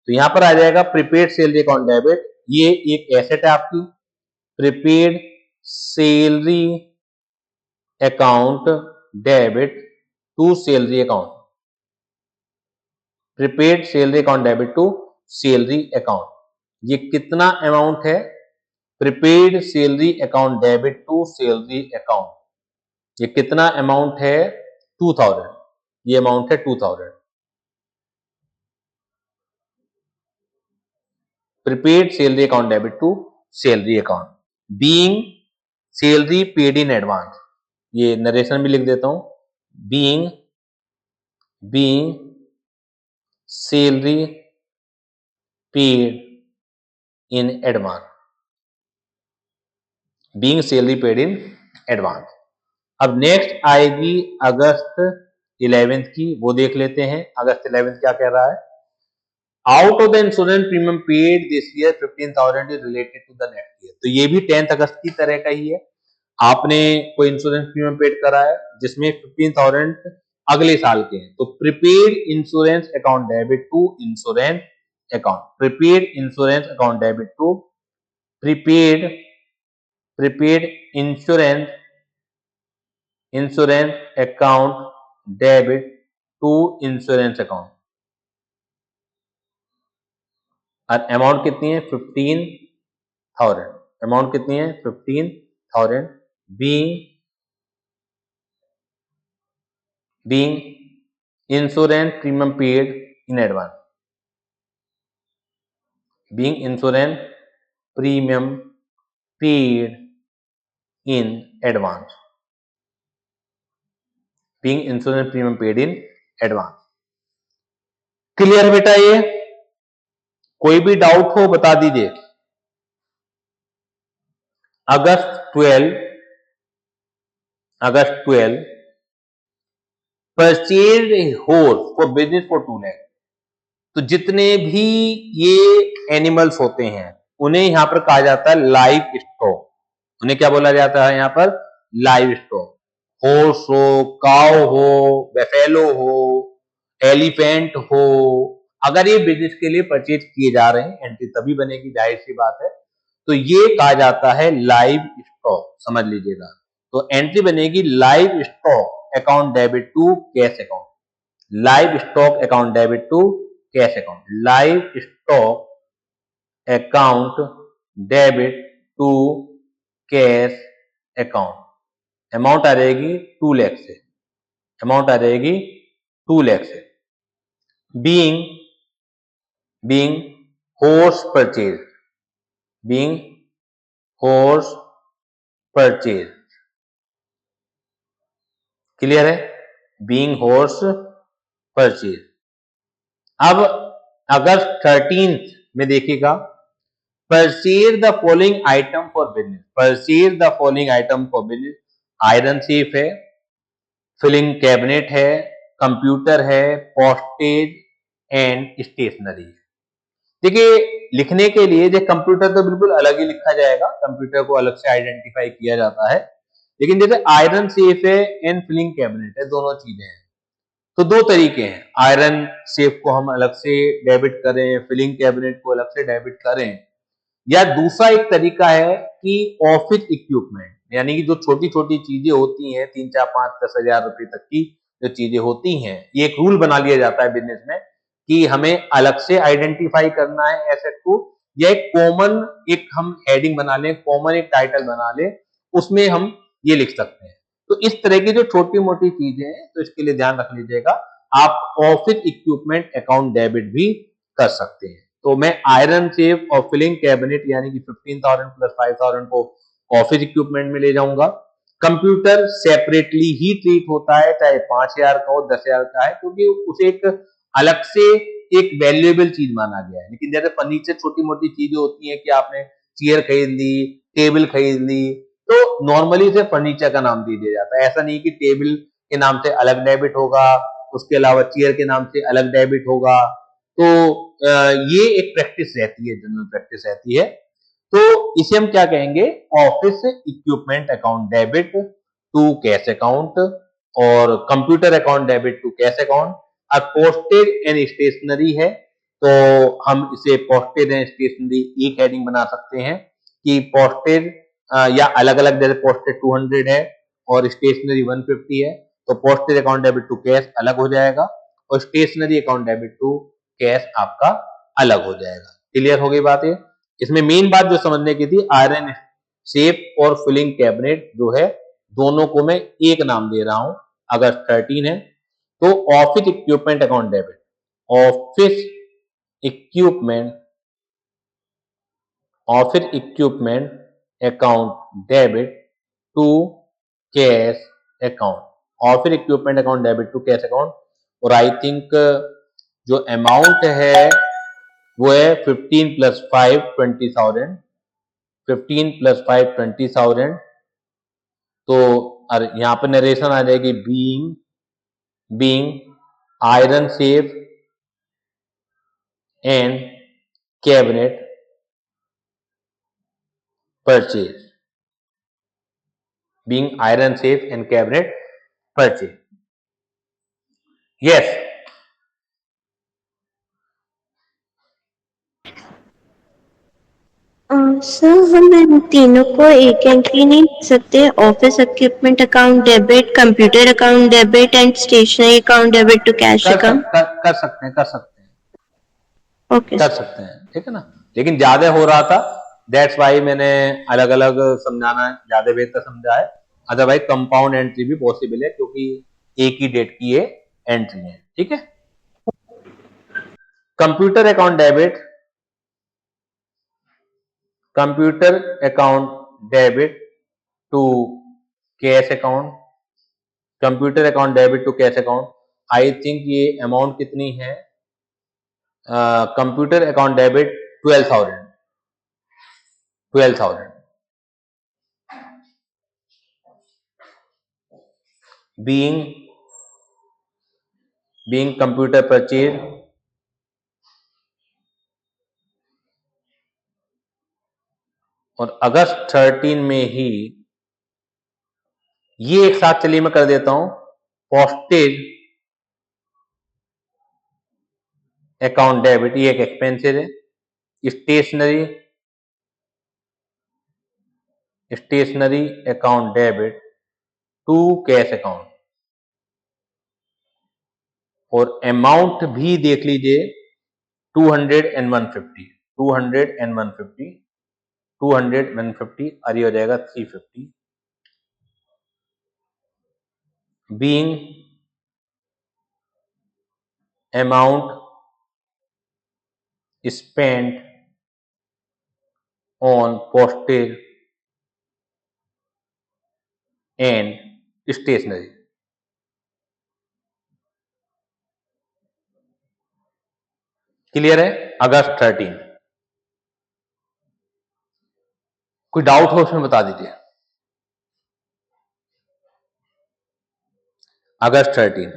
तो यहां पर आ जाएगा प्रीपेड सैलरी अकाउंट डेबिट, ये एक एसेट है आपकी, prepaid salary account debit to salary account, prepaid salary account debit to salary account. ये कितना अमाउंट है? Prepaid salary account debit to salary account, ये कितना अमाउंट है? 2000, ये अमाउंट है 2000। Prepaid salary account debit to salary account, being salary paid in advance, ये narration भी लिख देता हूं, being salary paid in advance, being salary paid in advance. अब नेक्स्ट आएगी अगस्त 11 की, वो देख लेते हैं। अगस्त 11 क्या कह रहा है? Out of the insurance premium paid this year 15,000 is related to the next year. तो ये भी 10 अगस्त की तरह का ही है, आपने कोई इंश्योरेंस प्रीमियम पेड करा है जिसमें 15,000 अगले साल के हैं, तो prepaid insurance account debit to insurance account, prepaid insurance account debit to prepaid insurance account debit to insurance account. और अमाउंट कितनी है? 15,000, अमाउंट कितनी है? 15,000, being insurance premium paid in advance, being insurance premium paid in advance, being insurance premium paid in advance. Clear बेटा? ये कोई भी doubt हो बता दीजिए। अगस्त 12 purchase horse for business for 2 lakh. तो जितने भी ये एनिमल्स होते हैं उन्हें यहां पर कहा जाता है लाइव स्टॉक, उन्हें क्या बोला जाता है यहां पर? Live stock. हॉर्स हो, काउ हो, बेफेलो हो, एलिफेंट हो, अगर ये बिजनेस के लिए परचेज किए जा रहे हैं, एंट्री तभी बनेगी, जाहिर सी बात है, तो ये कहा जाता है लाइव स्टॉक, समझ लीजिएगा। तो एंट्री बनेगी live stock account debit to cash account, live stock account debit to cash account, live stock account debit to cash account. Amount आ जाएगी 2 लाख से, अमाउंट आ जाएगी 2 लाख से। Being horse purchase, being horse purchase, clear है? Being horse purchase. अब अगस्त 13 में देखिएगा, purchase the following item for business, purchase the following item for business, iron safe है, फिलिंग कैबिनेट है, कंप्यूटर है, पोस्टेज एंड स्टेशनरी। देखिए लिखने के लिए जो कंप्यूटर तो बिल्कुल अलग ही लिखा जाएगा, कंप्यूटर को अलग से आइडेंटिफाई किया जाता है, लेकिन जैसे आयरन सेफ है एंड फिलिंग कैबिनेट है, दोनों चीजें हैं। तो दो तरीके हैं, आयरन सेफ को हम अलग से डेबिट करें, फिलिंग कैबिनेट को अलग से डेबिट करें, या दूसरा एक तरीका है कि ऑफिस इक्विपमेंट, यानी कि जो छोटी छोटी चीजें होती हैं 3, 4, 5, 10 हजार रुपए तक की जो चीजें होती हैं, ये एक रूल बना लिया जाता है बिजनेस में कि हमें अलग से आइडेंटिफाई करना है एसेट को, या एक कॉमन एक हम हेडिंग बना लें, कॉमन एक टाइटल बना लें, उसमें हम ये लिख सकते हैं। तो इस तरह की जो छोटी मोटी चीजें हैं, तो इसके लिए ध्यान रख लीजिएगा, आप ऑफिस इक्विपमेंट अकाउंट डेबिट भी कर सकते हैं। तो मैं आयरन सेफ और फिलिंग कैबिनेट यानी कि 15,000 प्लस 5,000 को ऑफिस इक्विपमेंट में ले जाऊंगा, कंप्यूटर सेपरेटली ही ट्रीट होता है, चाहे 5,000 का हो 10,000 का है, क्योंकि उसे एक अलग से एक वैल्यूएबल चीज माना गया है। लेकिन जैसे फर्नीचर छोटी मोटी चीजें होती हैं कि आपने चेयर खरीद ली, टेबल खरीद ली, तो नॉर्मली इसे फर्नीचर का नाम दे दिया जाता है। ऐसा नहीं कि टेबल के नाम से अलग डेबिट होगा, उसके अलावा चेयर के नाम से अलग डेबिट होगा। तो ये एक प्रैक्टिस रहती है, जनरल प्रैक्टिस रहती है। तो इसे हम क्या कहेंगे, office equipment account debit to cash account और computer account debit to cash account. अब पोस्टेज एंड स्टेशनरी है, तो हम इसे पोस्टेज एंड स्टेशनरी एक हेडिंग बना सकते हैं कि पोस्टेज या अलग अलग, जैसे पोस्टेज 200 है और स्टेशनरी 150 है, तो postage account debit to cash अलग हो जाएगा और stationery account debit to cash आपका अलग हो जाएगा। क्लियर हो गई बात ये। इसमें मेन बात जो समझने की थी, आयरन शेप और फिलिंग कैबिनेट जो है, दोनों को मैं एक नाम दे रहा हूं। अगस्त 13 है, तो office equipment account debit, office equipment office equipment account debit to cash account, office equipment account debit to cash account. और आई थिंक जो अमाउंट है वो है 15 + 5 20,000, 15 + 5 20,000। तो यहाँ पर नरेशन आ जाएगी, being iron safe and cabinet purchase, being iron safe and cabinet purchase. Yes.
Sir हम इन तीनों को एक एंट्री नहीं दे सकते, office equipment account debit, computer account debit and stationery account debit to cash account?
कर सकते हैं, कर सकते हैं,
ओके
कर सकते हैं, ठीक है ना। लेकिन ज्यादा हो रहा था, दैट्स वाई मैंने अलग अलग समझाना ज्यादा बेहतर समझा है। अदरवाइज कंपाउंड एंट्री भी पॉसिबल है, क्योंकि एक ही डेट की ये एंट्री है, ठीक है। Computer account debit, computer account debit to cash account, computer account debit to cash account. I think ये अमाउंट कितनी है, computer account debit 12,000 being computer purchase और अगस्त 13 में ही ये एक साथ, चलिए मैं कर देता हूं, पोस्टेज अकाउंट डेबिट, ये एक एक्सपेंसेस है, stationery account debit to cash account. और अमाउंट भी देख लीजिए, 200 and 150, 200 and 150, 200 150 और ये हो जाएगा 350। Being amount spent on postage and stationery। Clear है, अगस्त 13। कोई डाउट हो उसमें बता दीजिए। अगस्त 13,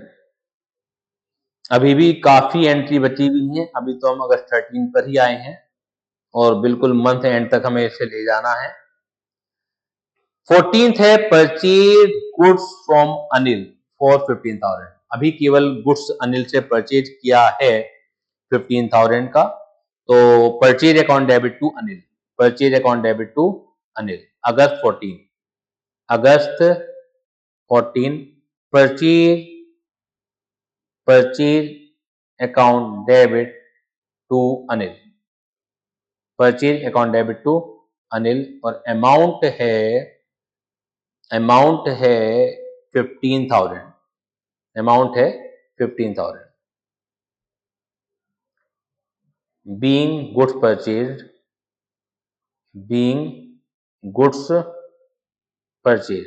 अभी भी काफी एंट्री बची हुई है, अभी तो हम अगस्त 13 पर ही आए हैं और बिल्कुल मंथ एंड तक हमें इसे ले जाना है। 14th है, purchase goods from Anil for 15,000। अभी केवल गुड्स अनिल से परचेज किया है 15,000 का, तो purchase account debit to Anil, purchase account debit to Anil. अगस्त 14, अगस्त 14 purchase account debit to Anil, purchase account debit to Anil. और अमाउंट है 15,000, अमाउंट है 15,000। Being goods purchased, being goods purchase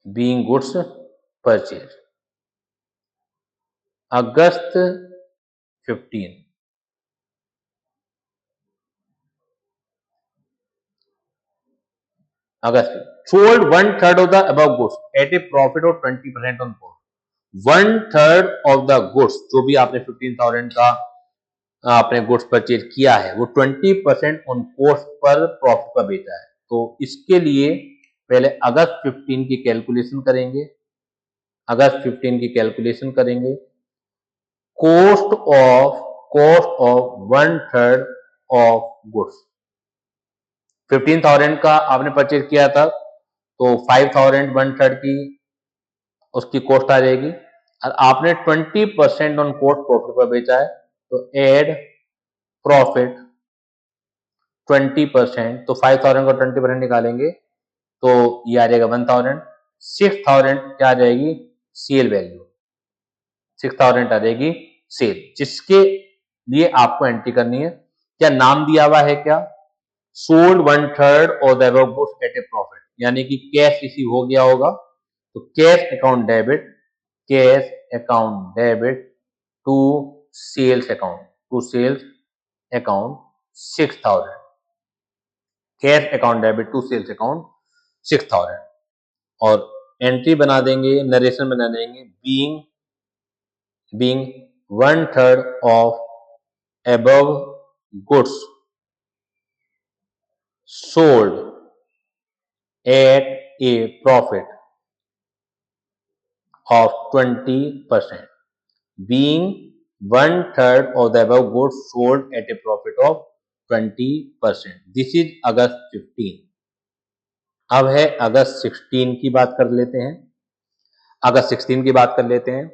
being goods purchase. अगस्त 15, अगस्त sold 1/3 of the above goods at a profit of 20% on cost। 1/3 of the goods, जो भी आपने 15,000 का आपने गुड्स परचेज किया है वो 20% ऑन कॉस्ट पर प्रॉफिट पर बेचा है। तो इसके लिए पहले अगस्त 15 की कैलकुलेशन करेंगे। अगस्त 15 की कैलकुलेशन करेंगे। कॉस्ट ऑफ 1/3 ऑफ गुड्स, 15,000 का आपने परचेज किया था तो 5,000 1/3 की उसकी कॉस्ट आ जाएगी और आपने 20% ऑन कॉस्ट प्रॉफिट पर बेचा है तो एड प्रॉफिट 20%, तो 5,000 का 20% निकालेंगे तो ये आ जाएगा 1,000। 6,000 क्या आ जाएगी सेल वैल्यू, 6,000 आ जाएगी सेल, जिसके लिए आपको एंट्री करनी है। क्या नाम दिया हुआ है, क्या सोल्ड 1/3 और the above goods at a profit, यानी कि कैश रिसीव हो गया होगा तो cash account debit, cash account debit to sales account, to sales account 6,000, cash account debit to sales account 6,000 और एंट्री बना देंगे, नरेशन बना देंगे being 1/3 of above goods sold at a profit of 20%, being 1/3 of the above goods sold at a profit of 20%। This is August 15। अब है अगस्त 16 की बात कर लेते हैं। अगस्त 16 की बात कर लेते हैं।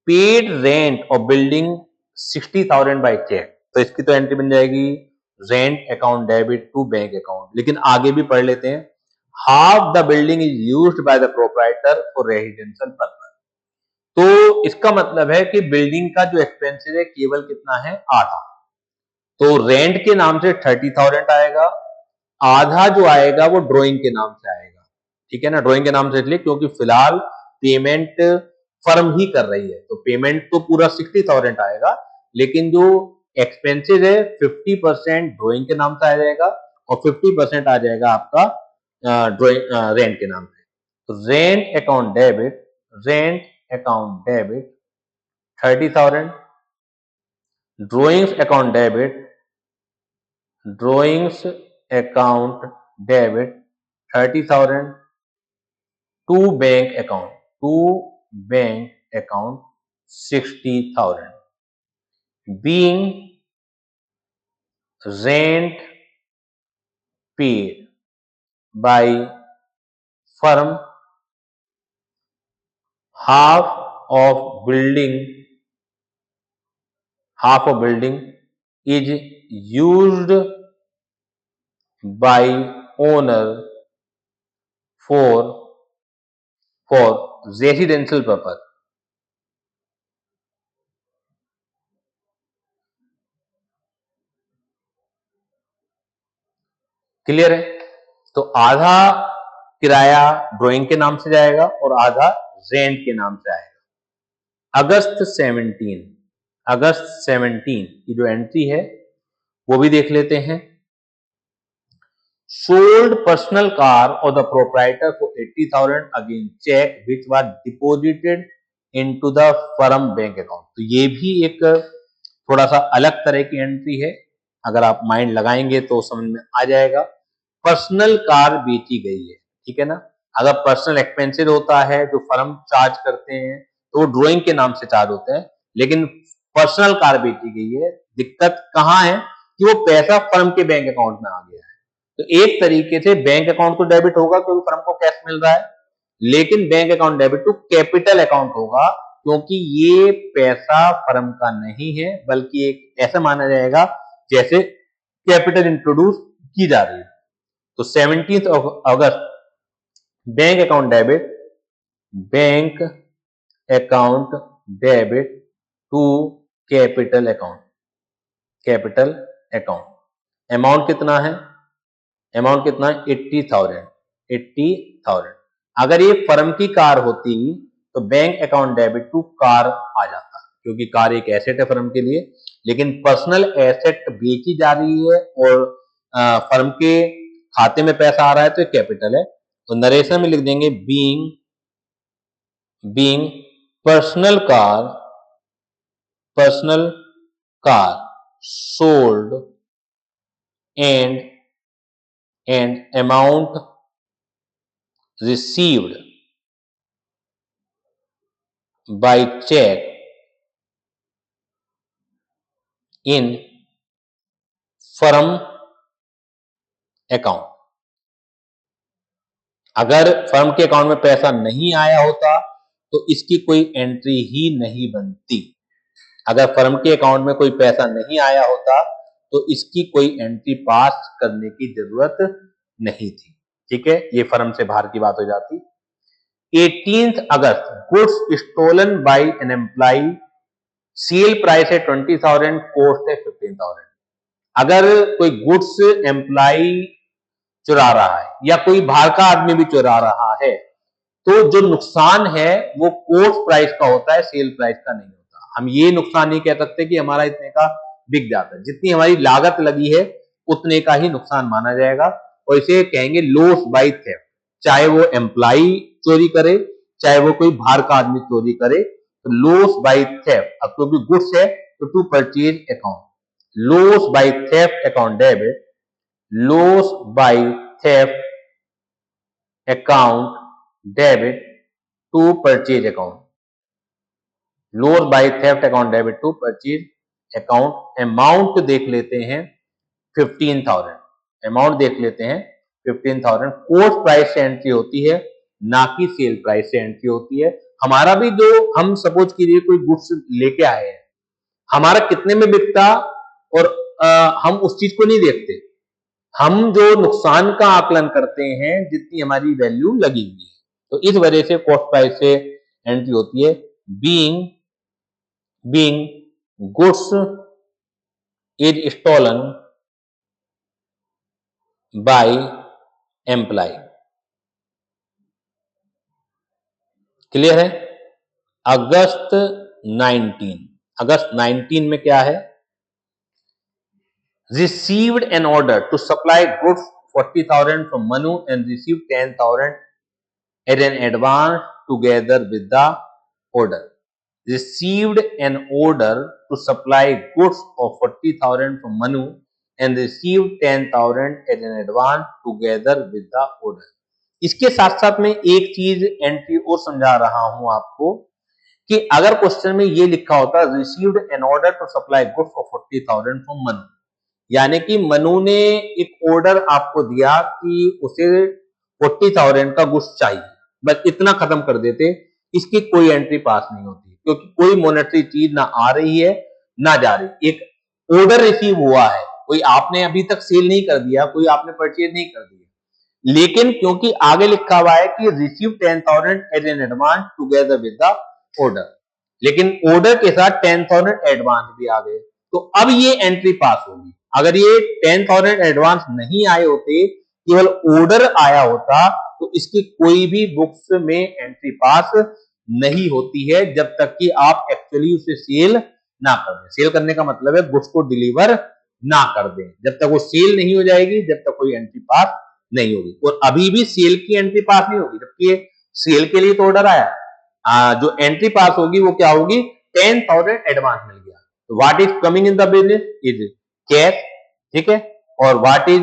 Paid rent of building 60,000 by cheque, तो इसकी तो एंट्री बन जाएगी rent account debit to bank account, लेकिन आगे भी पढ़ लेते हैं। Half the building is used by the proprietor for residential purpose, तो इसका मतलब है कि बिल्डिंग का जो एक्सपेंसेस है केवल कितना है, आधा। तो रेंट के नाम से 30,000 आएगा, आधा जो आएगा वो ड्राइंग के नाम से आएगा, ठीक है ना। ड्राइंग के नाम से इसलिए क्योंकि फिलहाल पेमेंट फर्म ही कर रही है, तो पेमेंट तो पूरा 60,000 आएगा, लेकिन जो एक्सपेंसेस है 50% ड्राइंग के नाम से आ जाएगा और 50% आ जाएगा आपका रेंट के नाम से। तो rent account debit 30,000, drawings account debit 30,000 to bank account 60,000, being rent paid by firm, half of building is used by owner for residential purpose। Clear है। तो आधा किराया ड्राइंग के नाम से जाएगा और आधा रेंट के नाम से आएगा। अगस्त 17 की जो एंट्री है वो भी देख लेते हैं। Sold personal car of the proprietor for 80,000 again cheque which was deposited into the firm bank account, तो ये भी एक थोड़ा सा अलग तरह की एंट्री है, अगर आप माइंड लगाएंगे तो समझ में आ जाएगा। पर्सनल कार बेची गई है, ठीक है ना। अगर पर्सनल एक्सपेंसेस होता है जो फर्म चार्ज करते हैं तो वो ड्राइंग के नाम से चार्ज होते हैं, लेकिन पर्सनल कार बेची गई है। दिक्कत कहाँ है कि वो पैसा फर्म के बैंक अकाउंट में आ गया है। तो एक तरीके से बैंक अकाउंट तो डेबिट होगा क्योंकि फर्म को कैश मिल रहा है, लेकिन bank account debit to capital account होगा क्योंकि ये पैसा फर्म का नहीं है, बल्कि एक ऐसा माना जाएगा जैसे कैपिटल इंट्रोड्यूस की जा रही है। तो 17 अगस्त bank account debit to capital account. Amount कितना है, 80,000। अगर ये फर्म की कार होती तो bank account debit to car आ जाता, क्योंकि कार एक एसेट है फर्म के लिए, लेकिन पर्सनल एसेट बेची जा रही है और फर्म के खाते में पैसा आ रहा है तो कैपिटल है। तो नरेशन में लिख देंगे being personal car sold and amount received by check in firm account। अगर फर्म के अकाउंट में पैसा नहीं आया होता तो इसकी कोई एंट्री ही नहीं बनती। अगर फर्म के अकाउंट में कोई पैसा नहीं आया होता तो इसकी कोई एंट्री पास करने की जरूरत नहीं थी। ठीक है, ये फर्म से बाहर की बात हो जाती। 18th अगस्त, goods stolen by an employ, sale price है 20,000, कॉस्ट है 15,000। अगर कोई गुड्स एम्प्लॉय चुरा रहा है या कोई बाहर का आदमी भी चुरा रहा है तो जो नुकसान है वो कोस्ट प्राइस का होता है, सेल प्राइस का नहीं होता। हम ये नुकसान नहीं कह सकते कि हमारा इतने का बिक जाता है, जितनी हमारी लागत लगी है उतने का ही नुकसान माना जाएगा, और इसे कहेंगे लॉस बाय थेफ्ट। चाहे वो एम्प्लॉय चोरी करे, चाहे वो कोई बाहर का आदमी चोरी करे, तो लॉस बाय थेफ्ट। अब क्योंकि गुड्स है तो to purchase account, loss by theft account debit, loss by theft account debit to purchase account, loss by theft account debit to purchase account. Amount देख लेते हैं 15,000, अमाउंट देख लेते हैं 15,000। कोस्ट प्राइस से एंट्री होती है, ना कि सेल प्राइस से एंट्री होती है। हमारा भी जो हम सपोज कीजिए कोई गुड्स लेके आए हैं, हमारा कितने में बिकता और हम उस चीज को नहीं देखते, हम जो नुकसान का आकलन करते हैं जितनी हमारी वैल्यू लगी हुई है। तो इस वजह से कॉस्ट प्राइस से एंट्री होती है। Being goods is stolen by employ. Clear है? अगस्त 19 में क्या है? received an order to supply goods 40,000 from Manu and received 10,000 as an advance together with the order। Received an order to supply goods of 40,000 from Manu and received 10,000 as an advance together with the order। इसके साथ साथ में एक चीज entry और समझा रहा हूं आपको कि अगर क्वेश्चन में ये लिखा होता received an order to supply goods of 40,000 from Manu, यानी कि मनु ने एक ऑर्डर आपको दिया कि उसे 40,000 का गुड्स चाहिए, बस इतना खत्म कर देते, इसकी कोई एंट्री पास नहीं होती, क्योंकि कोई मॉनेटरी चीज ना आ रही है ना जा रही। एक ऑर्डर रिसीव हुआ है, कोई आपने अभी तक सेल नहीं कर दिया, कोई आपने परचेज नहीं कर दिया, लेकिन क्योंकि आगे लिखा हुआ है कि receive 10,000 as an advance together with the order, लेकिन ऑर्डर के साथ 10,000 एडवांस भी आ गए, तो अब ये एंट्री पास होगी। अगर ये 10,000 एडवांस नहीं आए होते, केवल ऑर्डर आया होता, तो इसकी कोई भी बुक्स में एंट्री पास नहीं होती है जब तक कि आप एक्चुअली उसे सेल ना कर दें। सेल करने का मतलब है गुड्स को डिलीवर ना कर दें। जब तक वो सेल नहीं हो जाएगी, जब तक कोई एंट्री पास नहीं होगी। और अभी भी सेल की एंट्री पास नहीं होगी, जबकि सेल के लिए तो ऑर्डर आया। जो एंट्री पास होगी वो क्या होगी? 10,000 एडवांस मिल गया। तो what is coming in the business is cash, ठीक है, और व्हाट इज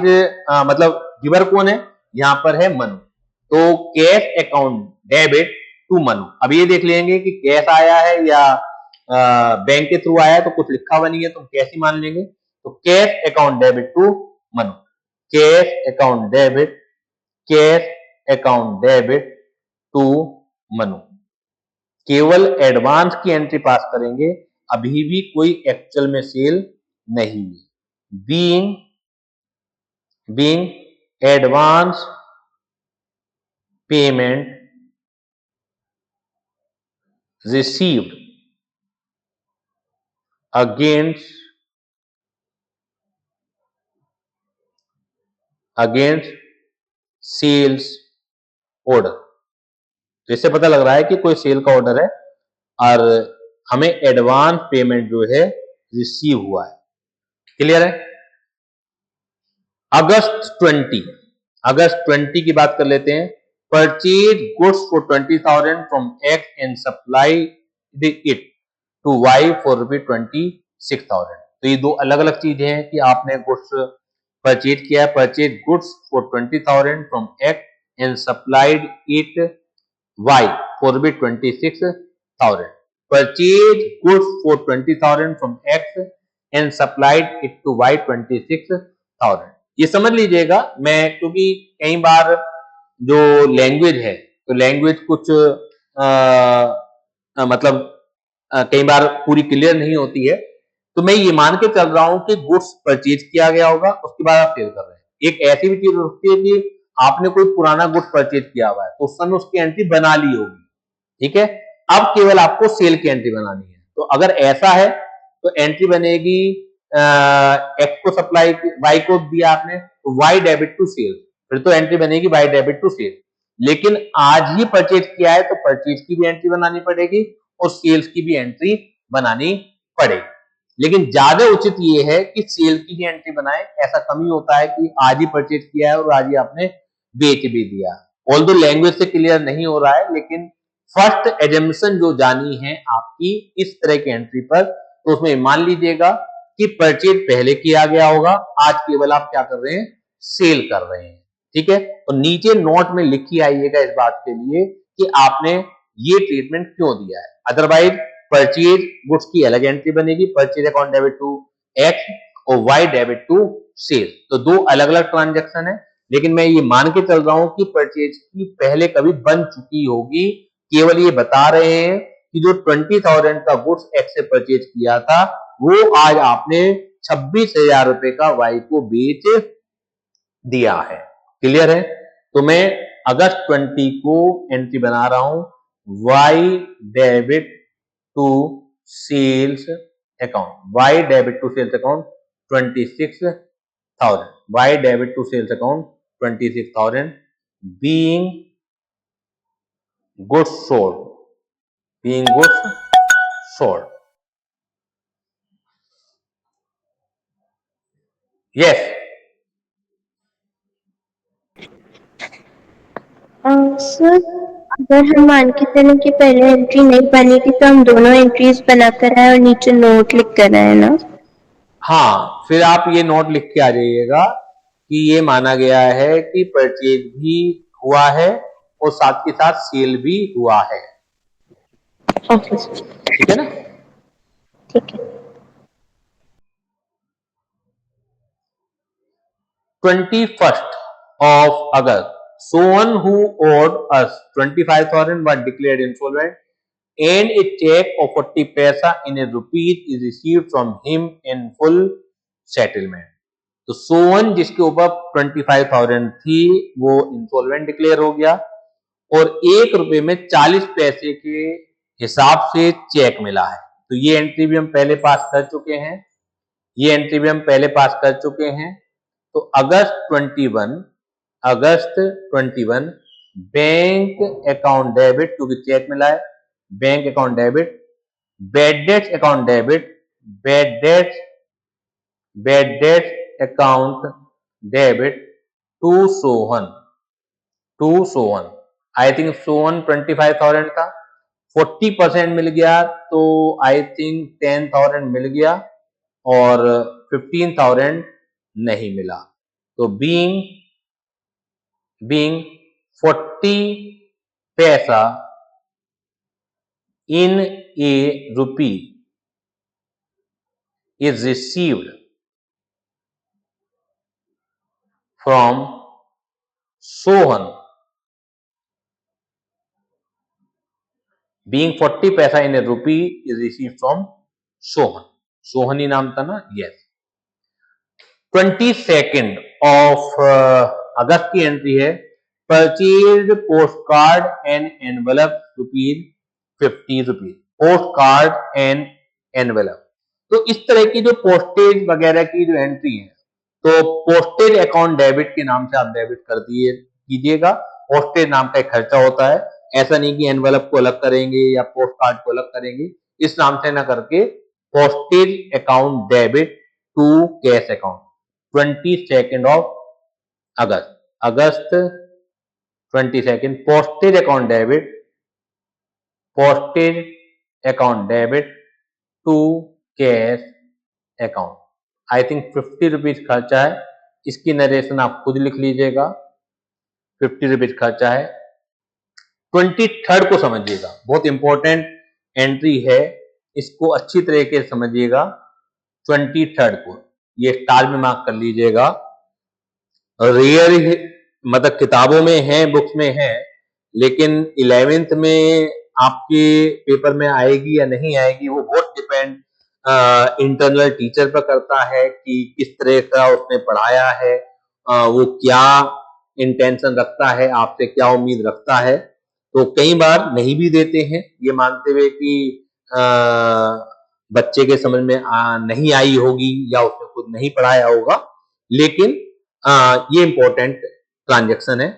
मतलब गिवर कौन है? यहां पर है मनु, तो cash account debit to Manu. अब ये देख लेंगे कि कैश आया है या बैंक के थ्रू आया है, तो कुछ लिखा हुआ नहीं है तो कैश ही मान लेंगे। तो cash account debit to Manu, cash account debit to Manu. केवल एडवांस की एंट्री पास करेंगे, अभी भी कोई एक्चुअल में सेल नहीं है। Being advance payment received against sales order। तो इससे पता लग रहा है कि कोई सेल का ऑर्डर है और हमें एडवांस पेमेंट जो है रिसीव हुआ है। क्लियर है? अगस्त 20 की बात कर लेते हैं। Purchase goods for 20,000 from X and supply it to Y for ₹26,000। तो ये दो अलग अलग चीजें हैं कि आपने गुड्स परचेज किया है। Purchase goods for 20,000 from X and supplied it Y for ₹26,000। Purchase goods for 20,000 from X and supplied it to Y 26,000। ये समझ लीजिएगा, मैं क्योंकि कई बार जो लैंग्वेज है तो लैंग्वेज कुछ मतलब कई बार पूरी क्लियर नहीं होती है, तो मैं ये मान के चल रहा हूं कि गुड्स परचेज किया गया होगा, उसके बाद आप सेल कर रहे हैं। एक ऐसी भी चीज होती है कि आपने कोई पुराना गुड्स परचेज किया हुआ है तो उस समय उसकी एंट्री बना ली होगी, ठीक है। अब केवल आपको सेल की एंट्री बनानी है। तो अगर ऐसा है तो एंट्री बनेगी एक्स को सप्लाई वाई को दिया आपने तो वाई डेबिट टू सेल, फिर तो एंट्री बनेगी वाई डेबिट टू सेल। लेकिन आज ही परचेज किया है तो परचेज की भी एंट्री बनानी पड़ेगी और सेल्स की भी एंट्री बनानी पड़ेगी। लेकिन ज्यादा उचित ये है कि सेल की ही एंट्री बनाए। ऐसा कम ही होता है कि आज ही परचेज किया है और आज ही आपने बेच भी दिया। ऑल्दो लैंग्वेज से क्लियर नहीं हो रहा है, लेकिन फर्स्ट एजम्पशन जो जानी है आपकी इस तरह की एंट्री पर, तो उसमें मान लीजिएगा कि परचेज पहले किया गया होगा, आज केवल आप क्या कर रहे हैं, सेल कर रहे हैं, ठीक है। और नीचे नोट में लिखी आइएगा इस बात के लिए कि आपने ये ट्रीटमेंट क्यों दिया है। अदरवाइज परचेज गुड्स की अलग एंट्री बनेगी, purchase account debit to X और वाई डेबिट टू सेल, तो दो अलग अलग ट्रांजेक्शन है। लेकिन मैं ये मान के चल रहा हूं कि परचेज की पहले कभी बन चुकी होगी, केवल ये बता रहे हैं कि जो 20,000 का गुड्स एक्स से परचेज किया था वो आज आपने 26,000 रुपए का वाई को बेच दिया है। क्लियर है? तो मैं अगस्त 20 को एंट्री बना रहा हूं, Y debit to sales account, Y debit to sales account 26,000, Y debit to sales account 26,000 being goods sold, being goods sold. Yes.
Sir, अगर हम मान के चले कि पहले एंट्री नहीं बनी थी तो हम दोनों एंट्रीज बनाकर आए और नीचे नोट लिख कर आए ना?
हाँ, फिर आप ये नोट लिख के आ जाइएगा कि ये माना गया है कि परचेज भी हुआ है और साथ के साथ सेल भी हुआ है।
ओके सर,
ठीक है ना?
ठीक है।
21st of August, someone who owed us 25,000 was declared insolvent and a check of 40 paisa in a rupees is received from him in full settlement. तो सोवन जिसके ऊपर 25,000 थी वो इंसॉल्वेंट डिक्लेयर हो गया और 1 रुपए में 40 पैसे के हिसाब से चेक मिला है। तो ये एंट्री भी हम पहले पास कर चुके हैं, ये एंट्री भी हम पहले पास कर चुके हैं। तो अगस्त 21 बैंक अकाउंट डेबिट, क्योंकि चेक मिला है, bank account debit, bad debts account debit, bad debts account debit to Sohan, I think Sohan 25,000 था, 40% मिल गया तो आई थिंक 10,000 मिल गया और 15,000 नहीं मिला। तो बीइंग 40 पैसा in a rupee is received from Sohan, being 40 पैसा in a rupee is received from Sohan, Sohan ही नाम था ना, यस। 22nd of अगस्त की एंट्री है, purchase post card and envelope ₹50, post card and envelope. तो इस तरह की जो पोस्टेज वगैरह की जो एंट्री है, तो पोस्टेज अकाउंट डेबिट के नाम से आप डेबिट कर दिए कीजिएगा। पोस्टेज नाम का एक खर्चा होता है, ऐसा नहीं कि एनवेलप को अलग करेंगे या पोस्ट कार्ड को अलग करेंगे, इस नाम से ना करके postage account debit to cash account 22 of अगस्त 22 postage account debit to cash account. I think 50 rupees खर्चा है, इसकी नरेशन आप खुद लिख लीजिएगा। 50 रुपीज खर्चा है। 23 को समझिएगा, बहुत इंपॉर्टेंट एंट्री है, इसको अच्छी तरीके से समझिएगा। 23 को ये स्टार में मार्क कर लीजिएगा। रेयर मतलब किताबों में है, बुक्स में है, लेकिन 11th में आपके पेपर में आएगी या नहीं आएगी वो बहुत डिपेंड इंटरनल टीचर पर करता है कि किस तरह का उसने पढ़ाया है, वो क्या इंटेंशन रखता है आपसे, क्या उम्मीद रखता है। तो कई बार नहीं भी देते हैं, ये मानते हुए कि बच्चे के समझ में नहीं आई होगी या उसने खुद नहीं पढ़ाया होगा, लेकिन ये इंपॉर्टेंट ट्रांजेक्शन है।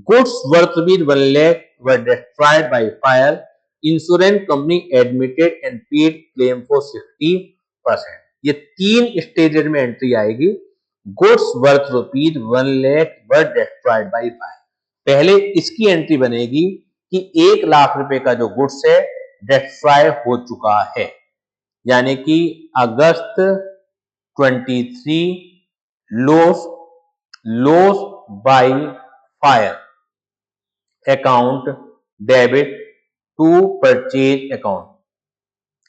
Goods worth rupees 1 lakh were destroyed by fire, insurance company admitted and paid claim for 60%। ये 3 स्टेजेस में एंट्री आएगी। Goods worth rupees 1 lakh were destroyed by fire, पहले इसकी एंट्री बनेगी कि 1 लाख रुपए का जो गुड्स है डिस्ट्रॉय हो चुका है, यानी कि अगस्त 23 loss by fire account debit to purchase account,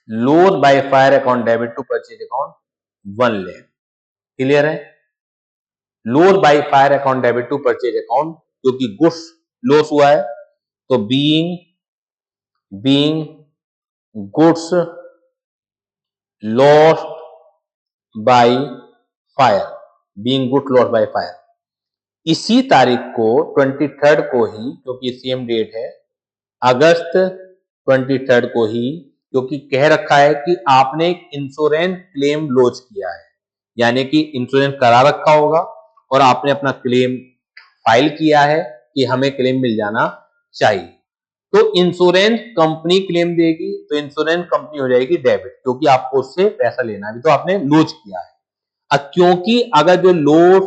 loss by fire account debit to purchase account 1 lakh. Clear है? Loss by fire account debit to purchase account, क्योंकि गुड्स लॉस हुआ है, तो being goods lost by fire, being goods lost by fire, इसी तारीख को 23 को ही, क्योंकि सेम डेट है, अगस्त 23 को ही, क्योंकि कह रखा है कि आपने एक इंश्योरेंस क्लेम लॉन्च किया है, यानी कि इंश्योरेंस करा रखा होगा और आपने अपना क्लेम फाइल किया है कि हमें क्लेम मिल जाना चाहिए, तो इंश्योरेंस कंपनी क्लेम देगी, तो इंश्योरेंस कंपनी हो जाएगी डेबिट, क्योंकि आपको उससे पैसा लेना भी तो आपने लॉन्च किया है। अब क्योंकि अगर जो लॉस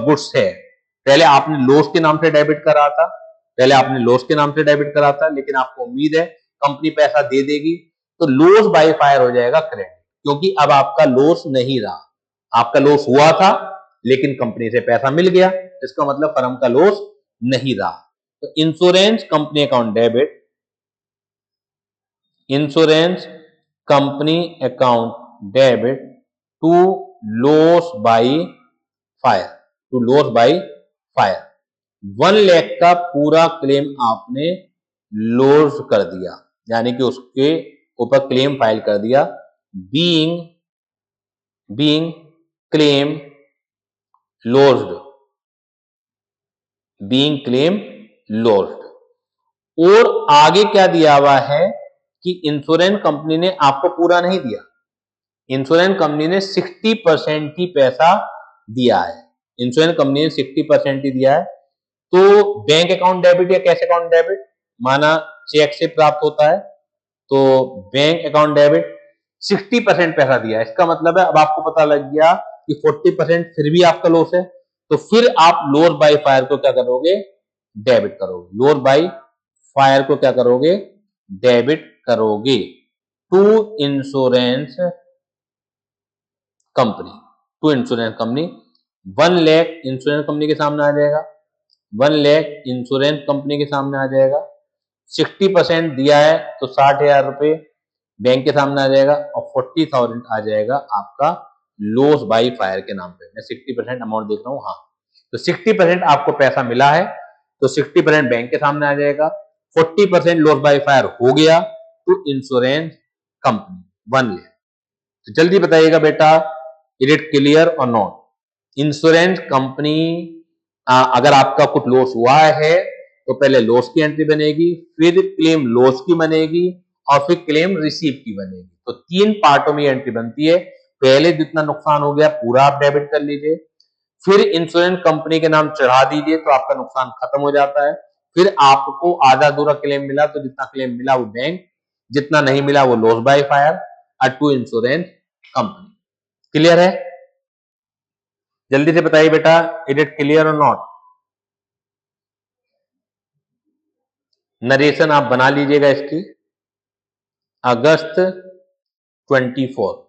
गुड्स है, पहले आपने लॉस के नाम से डेबिट करा था, लेकिन आपको उम्मीद है कंपनी पैसा दे देगी, तो लॉस बाय फायर हो जाएगा क्रेडिट, क्योंकि अब आपका लॉस नहीं रहा, आपका लॉस हुआ था लेकिन कंपनी से पैसा मिल गया, इसका मतलब फर्म का लॉस नहीं रहा। तो insurance company account debit, insurance company account debit to loss by fire, 1 lakh का पूरा क्लेम आपने लॉस कर दिया, यानी कि उसके ऊपर क्लेम फाइल कर दिया, बीइंग क्लेम लॉस्ड। और आगे क्या दिया हुआ है कि इंश्योरेंस कंपनी ने आपको पूरा नहीं दिया, इंश्योरेंस कंपनी ने 60% ही पैसा दिया है, इंश्योरेंस कंपनी ने 60% ही दिया है। तो बैंक अकाउंट डेबिट या कैश अकाउंट डेबिट, माना चेक से प्राप्त होता है, तो बैंक अकाउंट डेबिट 60% पैसा दिया है, इसका मतलब है अब आपको पता लग गया कि 40% फिर भी आपका लॉस है, तो फिर आप लॉस बाय फायर को क्या करोगे, डेबिट करोगे, लॉस बाय फायर को क्या करोगे, डेबिट करोगे to insurance company, 1 lakh insurance company के सामने आ जाएगा, 1 लाख इंश्योरेंस कंपनी के सामने आ जाएगा, 60% दिया है तो 60,000 रुपए बैंक के सामने आ जाएगा, और 40,000 आ जाएगा आपका लॉस बाय फायर के नाम पे। मैं 60% अमाउंट देख रहा हूं, हाँ, तो 60% आपको पैसा मिला है, तो 60% बैंक के सामने आ जाएगा, 40% लॉस बाय फायर हो गया टू इंश्योरेंस कंपनी 1 लाख। तो जल्दी बताइएगा बेटा, इज इट क्लियर और नॉट? इंश्योरेंस कंपनी अगर आपका कुछ लॉस हुआ है तो पहले लॉस की एंट्री बनेगी, फिर क्लेम लॉस की बनेगी, और फिर क्लेम रिसीव की बनेगी। तो 3 पार्टों में एंट्री बनती है। पहले जितना नुकसान हो गया पूरा आप डेबिट कर लीजिए, फिर इंश्योरेंस कंपनी के नाम चढ़ा दीजिए तो आपका नुकसान खत्म हो जाता है, फिर आपको आधा अधूरा क्लेम मिला तो जितना क्लेम मिला वो बैंक, जितना नहीं मिला वो loss by fire to insurance company. Clear है? जल्दी से बताइए बेटा, इज इट क्लियर और नॉट? नरेशन आप बना लीजिएगा इसकी। अगस्त 24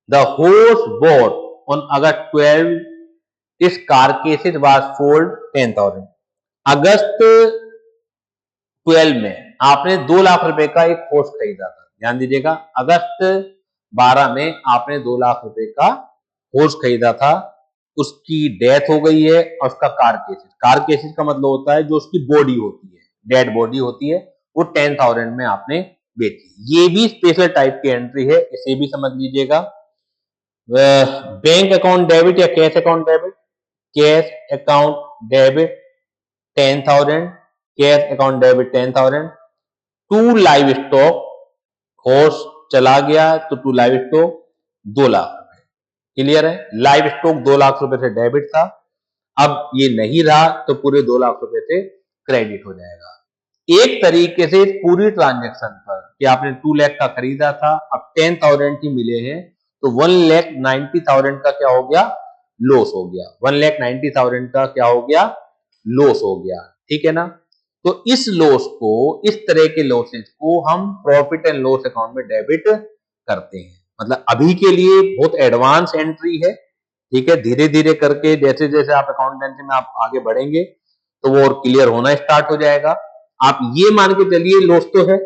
the horse bought on August 12 इस carcasses was sold 10,000। अगस्त 12 में आपने 2 लाख रुपए का एक horse खरीदा था। ध्यान दीजिएगा, अगस्त 12 में आपने 2 लाख रुपए का horse खरीदा था, उसकी डेथ हो गई है और उसका कारकेसिस का मतलब होता है जो उसकी बॉडी होती है, डेड बॉडी होती है, वो 10,000 में आपने बेची। ये भी स्पेशल टाइप की एंट्री है, इसे भी समझ लीजिएगा। बैंक अकाउंट डेबिट या cash account debit? Cash account debit 10,000, cash account debit 10,000। To livestock, horse चला गया तो टू लाइव स्टॉक 2 लाख रुपए। क्लियर है? लाइव स्टॉक 2 लाख रुपए से डेबिट था, अब ये नहीं रहा तो पूरे 2 लाख रुपए से क्रेडिट हो जाएगा। एक तरीके से पूरी ट्रांजैक्शन पर कि आपने 2 लाख का खरीदा था, अब 10,000 ही मिले हैं तो 1,90,000 का क्या हो गया? लॉस हो गया। 1,90,000 का क्या हो गया? लॉस हो गया। ठीक है ना? तो इस लॉस को, इस तरह के लॉसेज को हम प्रॉफिट एंड लॉस अकाउंट में डेबिट करते हैं। मतलब अभी के लिए बहुत एडवांस एंट्री है, ठीक है। धीरे धीरे करके जैसे जैसे आप अकाउंटेंसी में आप आगे बढ़ेंगे तो वो और क्लियर होना स्टार्ट हो जाएगा। आप ये मान के चलिए लॉस तो है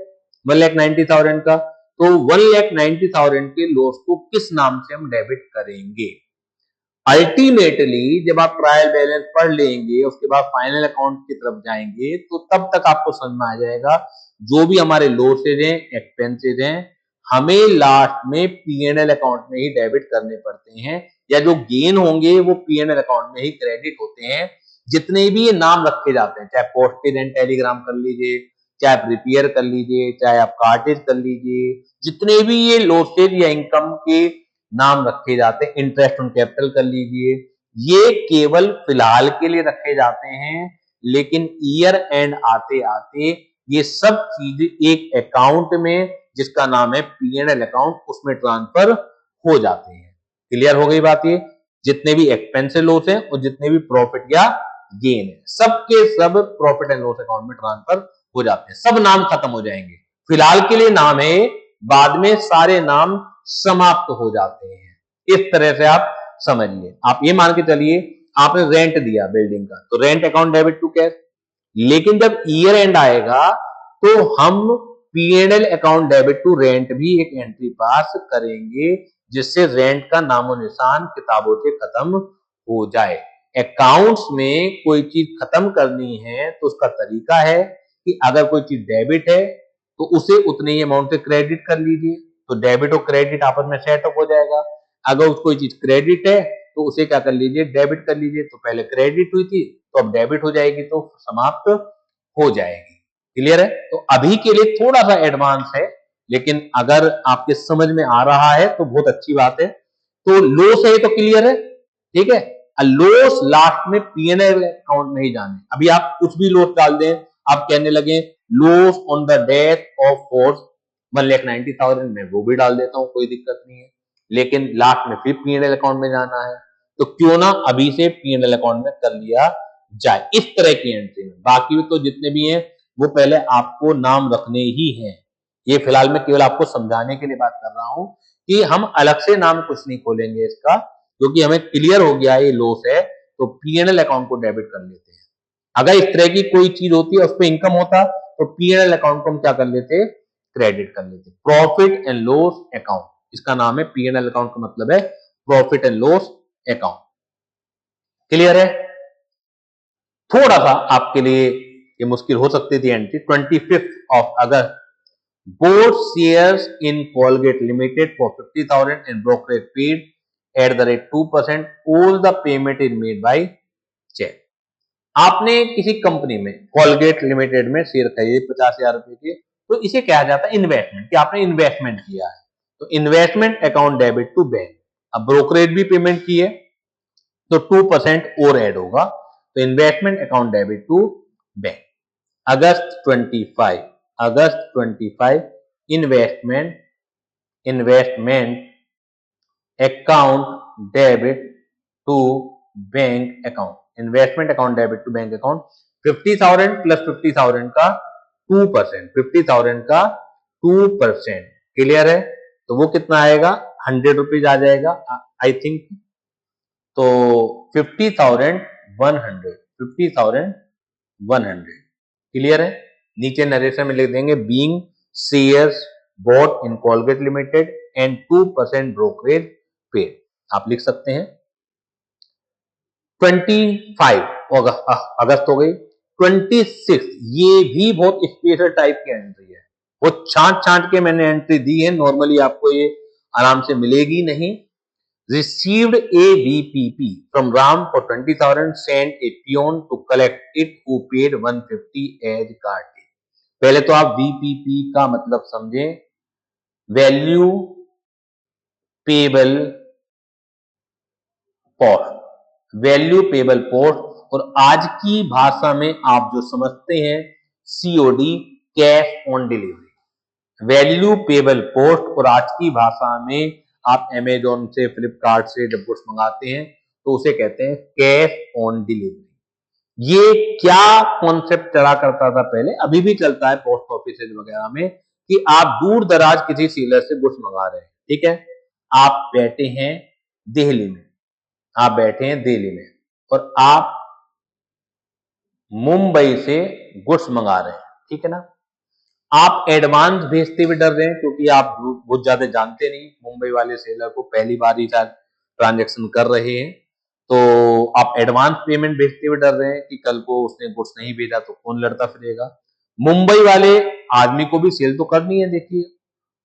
1,90,000 का, तो 1,90,000 के लॉस को किस नाम से हम डेबिट करेंगे? अल्टीमेटली जब आप ट्रायल बैलेंस पढ़ लेंगे, उसके बाद फाइनल अकाउंट की तरफ जाएंगे तो तब तक आपको समझ में आ जाएगा जो भी हमारे लॉसेज हैं, एक्सपेंसेज हैं, हमें लास्ट में पीएनएल अकाउंट में ही डेबिट करने पड़ते हैं, या जो गेन होंगे वो पीएनएल अकाउंट में ही क्रेडिट होते हैं। जितने भी ये नाम रखे जाते हैं, चाहे पोस्टेज एंड टेलीग्राम कर लीजिए, चाहे आप रिपेयर कर लीजिए, चाहे आप कार्टेज कर लीजिए, जितने भी ये लॉसेज या इनकम के नाम रखे जाते हैं, इंटरेस्ट ऑन कैपिटल कर लीजिए, ये केवल फिलहाल के लिए रखे जाते हैं, लेकिन ईयर एंड आते आते ये सब चीजें एक अकाउंट में जिसका नाम है पीएनएल अकाउंट, उसमें ट्रांसफर हो जाते हैं। क्लियर हो गई बात? ये जितने भी एक्सपेंस लॉस है और जितने भी प्रॉफिट या गेन है, सबके सब प्रॉफिट एंड लॉस अकाउंट में ट्रांसफर हो जाते हैं। सब नाम खत्म हो जाएंगे, फिलहाल के लिए नाम है, बाद में सारे नाम समाप्त हो जाते हैं। इस तरह से आप समझिए। आप ये मान के चलिए आपने रेंट दिया बिल्डिंग का, तो rent account debit to cash, लेकिन जब ईयर एंड आएगा तो हम PNL account debit to rent भी एक एंट्री पास करेंगे, जिससे रेंट का नामो निशान किताबों से खत्म हो जाए। अकाउंट्स में कोई चीज खत्म करनी है तो उसका तरीका है कि अगर कोई चीज डेबिट है तो उसे उतने ही अमाउंट से क्रेडिट कर लीजिए, तो डेबिट और क्रेडिट आपस में सेटअप हो जाएगा। अगर कोई चीज क्रेडिट है तो उसे क्या कर लीजिए? डेबिट कर लीजिए। तो पहले क्रेडिट हुई थी तो अब डेबिट हो जाएगी, तो समाप्त हो जाएगी। क्लियर है? तो अभी के लिए थोड़ा सा एडवांस है, लेकिन अगर आपके समझ में आ रहा है तो बहुत अच्छी बात है। तो लॉस है तो क्लियर है, ठीक है। लॉस लास्ट में पीएनएल अकाउंट में ही जाने। अभी आप कुछ भी लॉस डाल दें, आप कहने लगे loss on the death of force 1,90,000 में वो भी डाल देता हूं, कोई दिक्कत नहीं है, लेकिन लास्ट में फिर पीएनएल अकाउंट में जाना है, तो क्यों ना अभी से पीएनएल अकाउंट में कर लिया जाए इस तरह की एंट्री में। बाकी तो जितने भी हैं वो पहले आपको नाम रखने ही हैं। ये फिलहाल मैं केवल आपको समझाने के लिए बात कर रहा हूं कि हम अलग से नाम कुछ नहीं खोलेंगे इसका, क्योंकि हमें क्लियर हो गया ये लॉस है तो पीएनएल अकाउंट को डेबिट कर लेते हैं। अगर इस तरह की कोई चीज होती है उस पर इनकम होता तो पीएनएल अकाउंट को हम क्या कर लेते? क्रेडिट कर लेते। प्रॉफिट एंड लॉस अकाउंट, इसका नाम है पीएनएल अकाउंट, का मतलब है profit and loss account. Clear है? थोड़ा सा आपके लिए ये मुश्किल हो सकती थी entry. 25 August bought shares in Colgate Limited for 50,000 and brokerage paid at the rate 2%, all the payment is made by cheque. आपने किसी कंपनी में कोलगेट लिमिटेड में शेयर खरीदे 50,000 रुपए के, तो इसे कहा जाता है इन्वेस्टमेंट, कि आपने इन्वेस्टमेंट किया है, तो investment account debit to bank. अब ब्रोकरेज भी पेमेंट की है तो 2% और ऐड होगा, तो investment account debit to bank. August 25 investment account debit to bank account, investment account debit to bank account 50,000 plus 50,000 का 2%, 50,000 का 2%, क्लियर है? तो वो कितना आएगा, 100 रुपीज आ जाएगा आई थिंक। तो 50,100 क्लियर है? नीचे नरेशन में लिख देंगे being shares bought in Colgate limited and 2% brokerage paid, आप लिख सकते हैं। 25 अगस्त हो गई। 26 ये भी बहुत स्पेशल टाइप की एंट्री है, वो छांट के मैंने एंट्री दी है, नॉर्मली आपको ये आराम से मिलेगी नहीं। Received a VPP from Ram for 20,000, sent a peon to collect it who paid 150 as cartage। पहले तो आप VPP का मतलब समझें, value payable post, value payable post, और आज की भाषा में आप जो समझते हैं COD, cash on delivery. Value payable post और आज की भाषा में आप अमेजोन से, फ्लिपकार्ट से जब कुछ मंगाते हैं तो उसे कहते हैं कैश ऑन डिलीवरी। ये क्या कॉन्सेप्ट चला करता था पहले, अभी भी चलता है पोस्ट ऑफिस वगैरह में, कि आप दूर दराज किसी सेलर से गुड्स मंगा रहे हैं, ठीक है, आप बैठे हैं दिल्ली में, और आप मुंबई से गुड्स मंगा रहे हैं, ठीक है ना। आप एडवांस भेजते हुए डर रहे हैं क्योंकि आप बहुत ज्यादा जानते नहीं मुंबई वाले सेलर को, पहली बार ही शायद ट्रांजैक्शन कर रहे हैं, तो आप एडवांस पेमेंट भेजते हुए डर रहे हैं कि कल को उसने गुड्स नहीं भेजा तो कौन लड़ता फिरेगा। मुंबई वाले आदमी को भी सेल तो करनी है, देखिए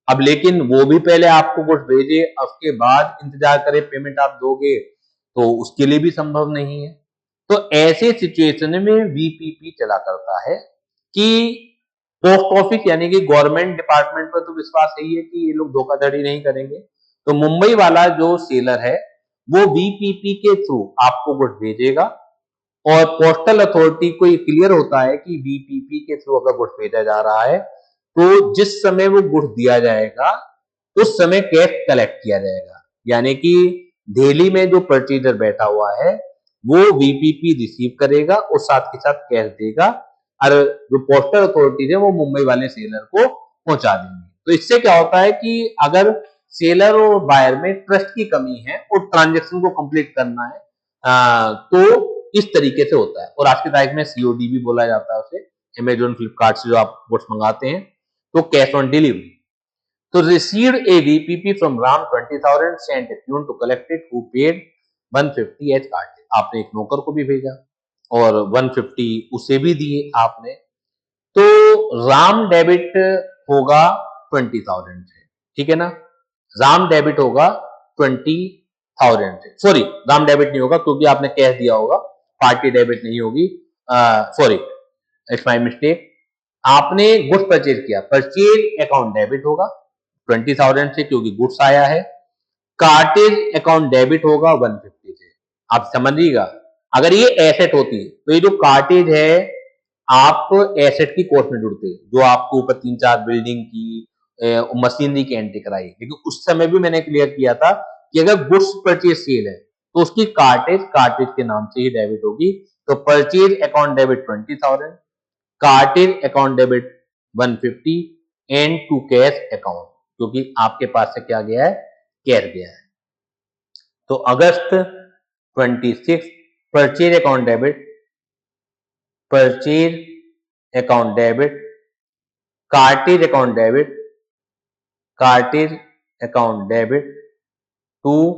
अब, लेकिन वो भी पहले आपको गुड्स भेजे, उसके बाद इंतजार करे पेमेंट आप दोगे, तो उसके लिए भी संभव नहीं है। तो ऐसे सिचुएशन में VPP चला करता है कि पोस्ट ऑफिस यानी कि गवर्नमेंट डिपार्टमेंट पर तो विश्वास है कि ये लोग धोखाधड़ी नहीं करेंगे, तो मुंबई वाला जो सेलर है वो VPP के थ्रू आपको गुड्स भेजेगा, और पोस्टल अथॉरिटी को ये क्लियर होता है कि VPP के थ्रू अगर गुड्स भेजा जा रहा है तो जिस समय वो गुड्स दिया जाएगा उस समय कैश कलेक्ट किया जाएगा, यानी कि दिल्ली में जो परचेजर बैठा हुआ है वो VPP रिसीव करेगा और साथ के साथ कैश देगा, और जो पोस्टल अथॉरिटीज है वो मुंबई वाले सेलर को पहुंचा देंगे। तो इससे क्या होता है कि अगर सेलर और बायर में ट्रस्ट की कमी है और ट्रांजैक्शन को कंप्लीट करना है, तो इस तरीके से होता है। और आज की तारीख में COD भी बोला जाता है उसे, अमेजोन फ्लिपकार्ट से जो आप गुड्स मंगाते हैं तो कैश ऑन डिलीवरी। तो received a VPP from Ram 20,000, sent a peon to collect it who paid 150 as cartage. आपने एक नौकर को भी भेजा और 150 उसे भी दिए आपने, तो राम डेबिट होगा 20,000 से, ठीक है ना, राम डेबिट होगा 20,000 से, सॉरी राम डेबिट नहीं होगा क्योंकि आपने कैश दिया होगा, पार्टी डेबिट नहीं होगी, सॉरी इट्स माय मिस्टेक। आपने गुड्स परचेज किया, परचेज अकाउंट डेबिट होगा 20,000 से क्योंकि गुड्स आया है, कार्टेज अकाउंट डेबिट होगा 150 से। आप समझिएगा, अगर ये एसेट होती तो ये जो कार्टेज है आप एसेट की कोर्स में जुड़ते, जो आपको ऊपर 3-4 बिल्डिंग की मशीनरी की एंट्री कराई, लेकिन उस समय भी मैंने क्लियर किया था कि अगर गुड्स परचेज सेल है तो उसकी कार्टेज के नाम से ही डेबिट होगी। तो purchase account debit 20,000, cartage account debit 150 and to cash account, क्योंकि आपके पास से क्या गया है, कैश गया है। तो August 26 purchase account debit, purchase account debit, cartage account debit, cartage account debit to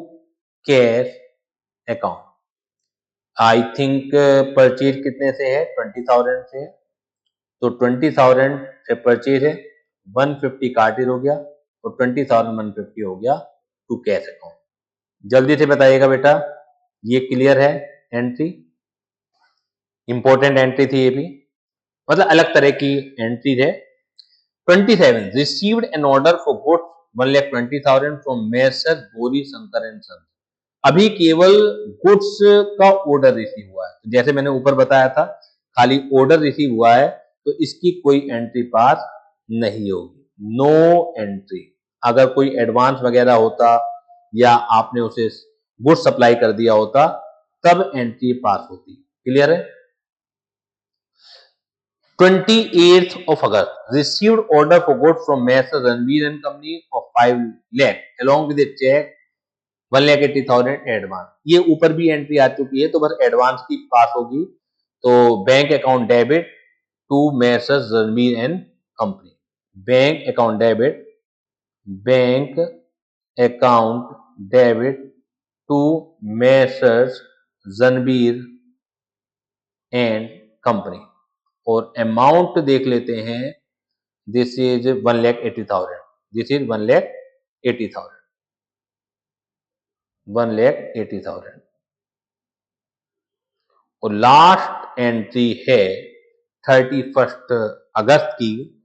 cash account. I think purchase कितने से है, 20,000 से है, तो 20,000 से परचेज है, 150 कार्टेज हो गया और 20,000 150 हो गया टू कैश अकाउंट। जल्दी से बताइएगा बेटा, ये क्लियर है एंट्री? इंपॉर्टेंट एंट्री थी ये भी, मतलब अलग तरह की एंट्री है। 27 received an order for goods 1,20,000 from messrs Gauri Shankar and sons. अभी केवल गुड्स का ऑर्डर रिसीव हुआ है। जैसे मैंने ऊपर बताया था, खाली ऑर्डर रिसीव हुआ है तो इसकी कोई एंट्री पास नहीं होगी, नो एंट्री। अगर कोई एडवांस वगैरह होता या आपने उसे गुड्स सप्लाई कर दिया होता तब एंट्री पास होती। क्लियर है? 28th of August received order for goods from Messrs Ranveer and Company of 5 lakh along with a check 1,80,000 advance. ये ऊपर भी एंट्री आ चुकी है तो बस एडवांस की पास होगी। तो bank account debit to Messrs Ranveer and Company, bank account debit to Messrs Ranveer and Company और अमाउंट देख लेते हैं। दिस इज 1,80,000, दिस इज 1,80,000 और लास्ट एंट्री है 31 अगस्त की।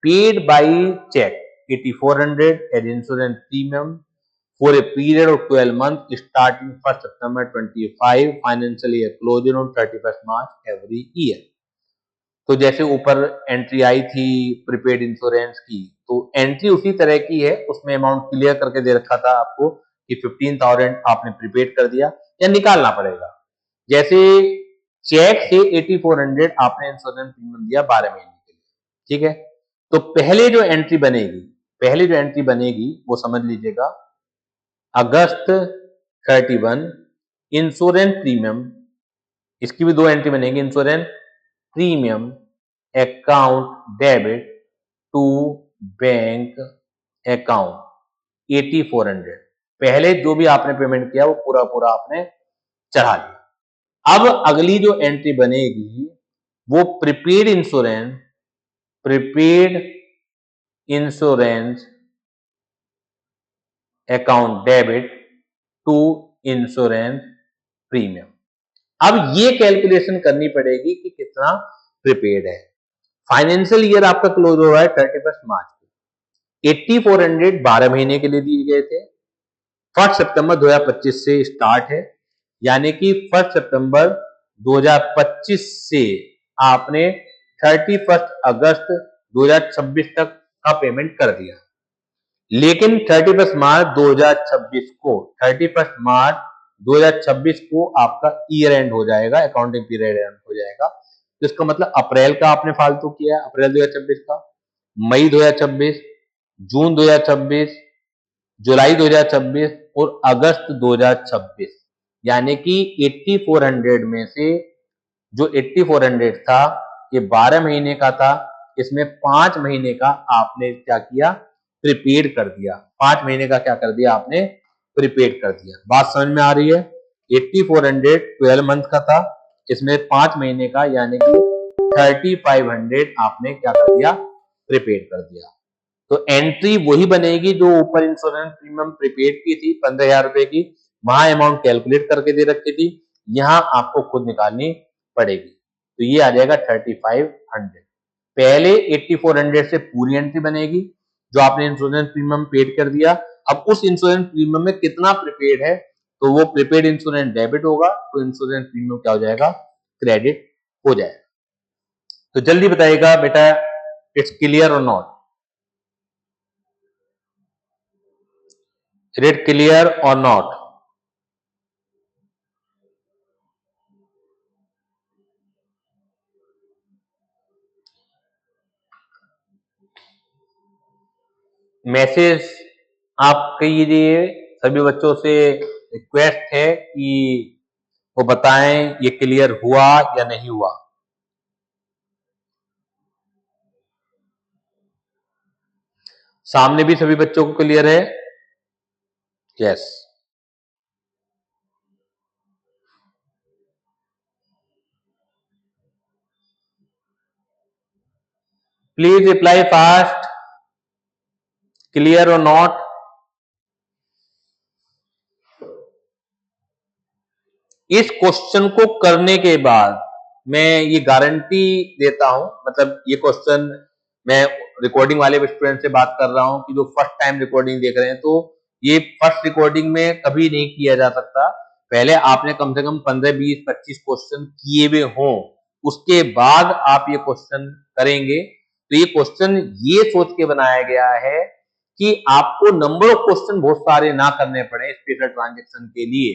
Paid by cheque 8,400 as insurance premium for a period of 12 months starting 1st September 25 financial year closing on 31st March every year। तो जैसे ऊपर एंट्री आई थी प्रीपेड इंश्योरेंस की, तो एंट्री उसी तरह की है, उसमें अमाउंट क्लियर करके दे रखा था आपको कि 15,000 आपने प्रीपेड कर दिया या निकालना पड़ेगा। जैसे चेक से 8,400 आपने इंश्योरेंस प्रीमियम दिया 12 महीने के लिए, ठीक है। तो पहले जो एंट्री बनेगी वो समझ लीजिएगा, अगस्त 31 इंश्योरेंस प्रीमियम, इसकी भी 2 एंट्री बनेगी। Insurance premium account debit to bank account 8,400, पहले जो भी आपने पेमेंट किया वो पूरा आपने चढ़ा दिया। अब अगली जो एंट्री बनेगी वो prepaid insurance account debit to insurance premium. अब ये कैलकुलेशन करनी पड़ेगी कि कितना प्रीपेड है। फाइनेंशियल ईयर आपका क्लोज हो रहा है 31 मार्च को। 8,400 12 महीने के लिए दिए गए थे। 1 सितंबर 2025 से स्टार्ट है, यानी कि 1 सितंबर 2025 से आपने 31 अगस्त 2026 तक का पेमेंट कर दिया। लेकिन 31 मार्च 2026 को आपका ईयर एंड हो जाएगा, अकाउंटिंग पीरियड एंड हो जाएगा। तो इसका मतलब अप्रैल का आपने फालतू किया, अप्रैल 2026 का, मई 2026, जून 2026, जुलाई 2026 और अगस्त 2026, यानी कि 8,400 में से जो 8,400 था ये 12 महीने का था, इसमें 5 महीने का आपने क्या किया, प्रीपेड कर दिया। 5 महीने का क्या कर दिया आपने, प्रीपेड कर दिया। बात समझ में आ रही है? 8,400 12 मंथ का था, इसमें 5 महीने का यानी कि 3,500 आपने क्या कर दिया, प्रीपेड कर दिया। तो एंट्री वही बनेगी जो ऊपर इंश्योरेंस प्रीमियम प्रीपेड की थी 15,000 रुपए की, वहां अमाउंट कैलकुलेट करके दे रखी थी, यहां आपको खुद निकालनी पड़ेगी। तो ये आ जाएगा 3,500। पहले 8,400 से पूरी एंट्री बनेगी जो आपने इंश्योरेंस प्रीमियम पेड कर दिया। अब उस इंश्योरेंस प्रीमियम में कितना प्रीपेड है तो वो प्रीपेड इंश्योरेंस डेबिट होगा, तो इंश्योरेंस प्रीमियम क्या हो जाएगा, क्रेडिट हो जाएगा। तो जल्दी बताइएगा बेटा, इट्स क्लियर और not? Is it clear or not? Message आप कीजिए, सभी बच्चों से रिक्वेस्ट है कि वो बताएं ये क्लियर हुआ या नहीं हुआ। सामने भी सभी बच्चों को क्लियर है? Yes. Please reply fast, clear और नॉट? इस क्वेश्चन को करने के बाद मैं ये गारंटी देता हूं, मतलब ये क्वेश्चन मैं रिकॉर्डिंग वाले स्टूडेंट से बात कर रहा हूं कि जो फर्स्ट टाइम रिकॉर्डिंग देख रहे हैं, तो ये फर्स्ट रिकॉर्डिंग में कभी नहीं किया जा सकता। पहले आपने कम से कम 15, 20, 25 क्वेश्चन किए हुए हों, उसके बाद आप ये क्वेश्चन करेंगे। तो ये क्वेश्चन ये सोच के बनाया गया है कि आपको नंबर ऑफ क्वेश्चन बहुत सारे ना करने पड़े स्पेशल ट्रांजैक्शन के लिए।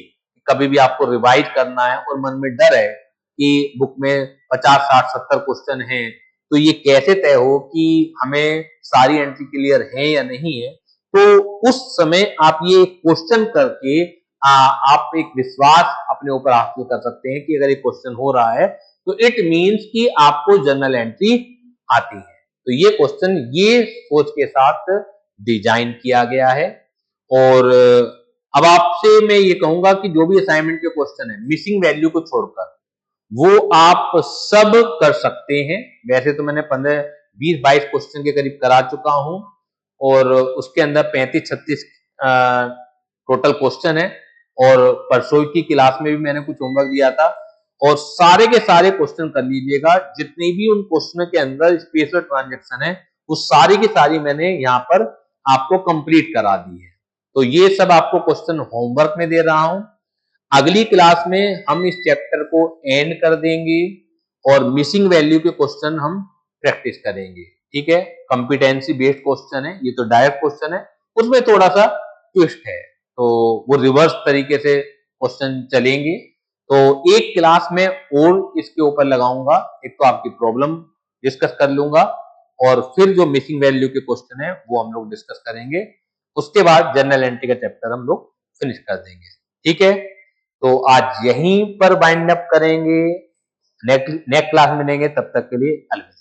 कभी भी आपको रिवाइज करना है और मन में डर है कि बुक में 50, 60, 70 क्वेश्चन हैं, तो ये कैसे तय हो कि हमें सारी एंट्री क्लियर है या नहीं है। तो उस समय आप ये क्वेश्चन करके आप एक विश्वास अपने ऊपर हासिल कर सकते हैं कि अगर ये क्वेश्चन हो रहा है तो इट मीन्स कि आपको जर्नल एंट्री आती है। तो ये क्वेश्चन ये सोच के साथ डिजाइन किया गया है। और अब आपसे मैं ये कहूंगा कि जो भी असाइनमेंट के क्वेश्चन है मिसिंग वैल्यू को छोड़कर वो आप सब कर सकते हैं। वैसे तो मैंने 15, 20, 22 क्वेश्चन के करीब करा चुका हूं और उसके अंदर 35, 36 टोटल क्वेश्चन है। और परसों की क्लास में भी मैंने कुछ होमवर्क दिया था और सारे के सारे क्वेश्चन कर लीजिएगा। जितने भी उन क्वेश्चन के अंदर स्पेशल ट्रांजैक्शन है वो सारी की सारी मैंने यहाँ पर आपको कंप्लीट करा दी है। तो ये सब आपको क्वेश्चन होमवर्क में दे रहा हूं। अगली क्लास में हम इस चैप्टर को एंड कर देंगे और मिसिंग वैल्यू के क्वेश्चन हम प्रैक्टिस करेंगे। ठीक है, कॉम्पिटेंसी बेस्ड क्वेश्चन है, ये तो डायरेक्ट क्वेश्चन है, उसमें थोड़ा सा ट्विस्ट है, तो वो रिवर्स तरीके से क्वेश्चन चलेंगे। तो एक क्लास में और इसके ऊपर लगाऊंगा, एक तो आपकी प्रॉब्लम डिस्कस कर लूंगा और फिर जो मिसिंग वैल्यू के क्वेश्चन है वो हम लोग डिस्कस करेंगे। उसके बाद जनरल एंट्री का चैप्टर हम लोग फिनिश कर देंगे। ठीक है, तो आज यहीं पर वाइंड अप करेंगे। नेक्स्ट क्लास में मिलेंगे, तब तक के लिए अलविदा।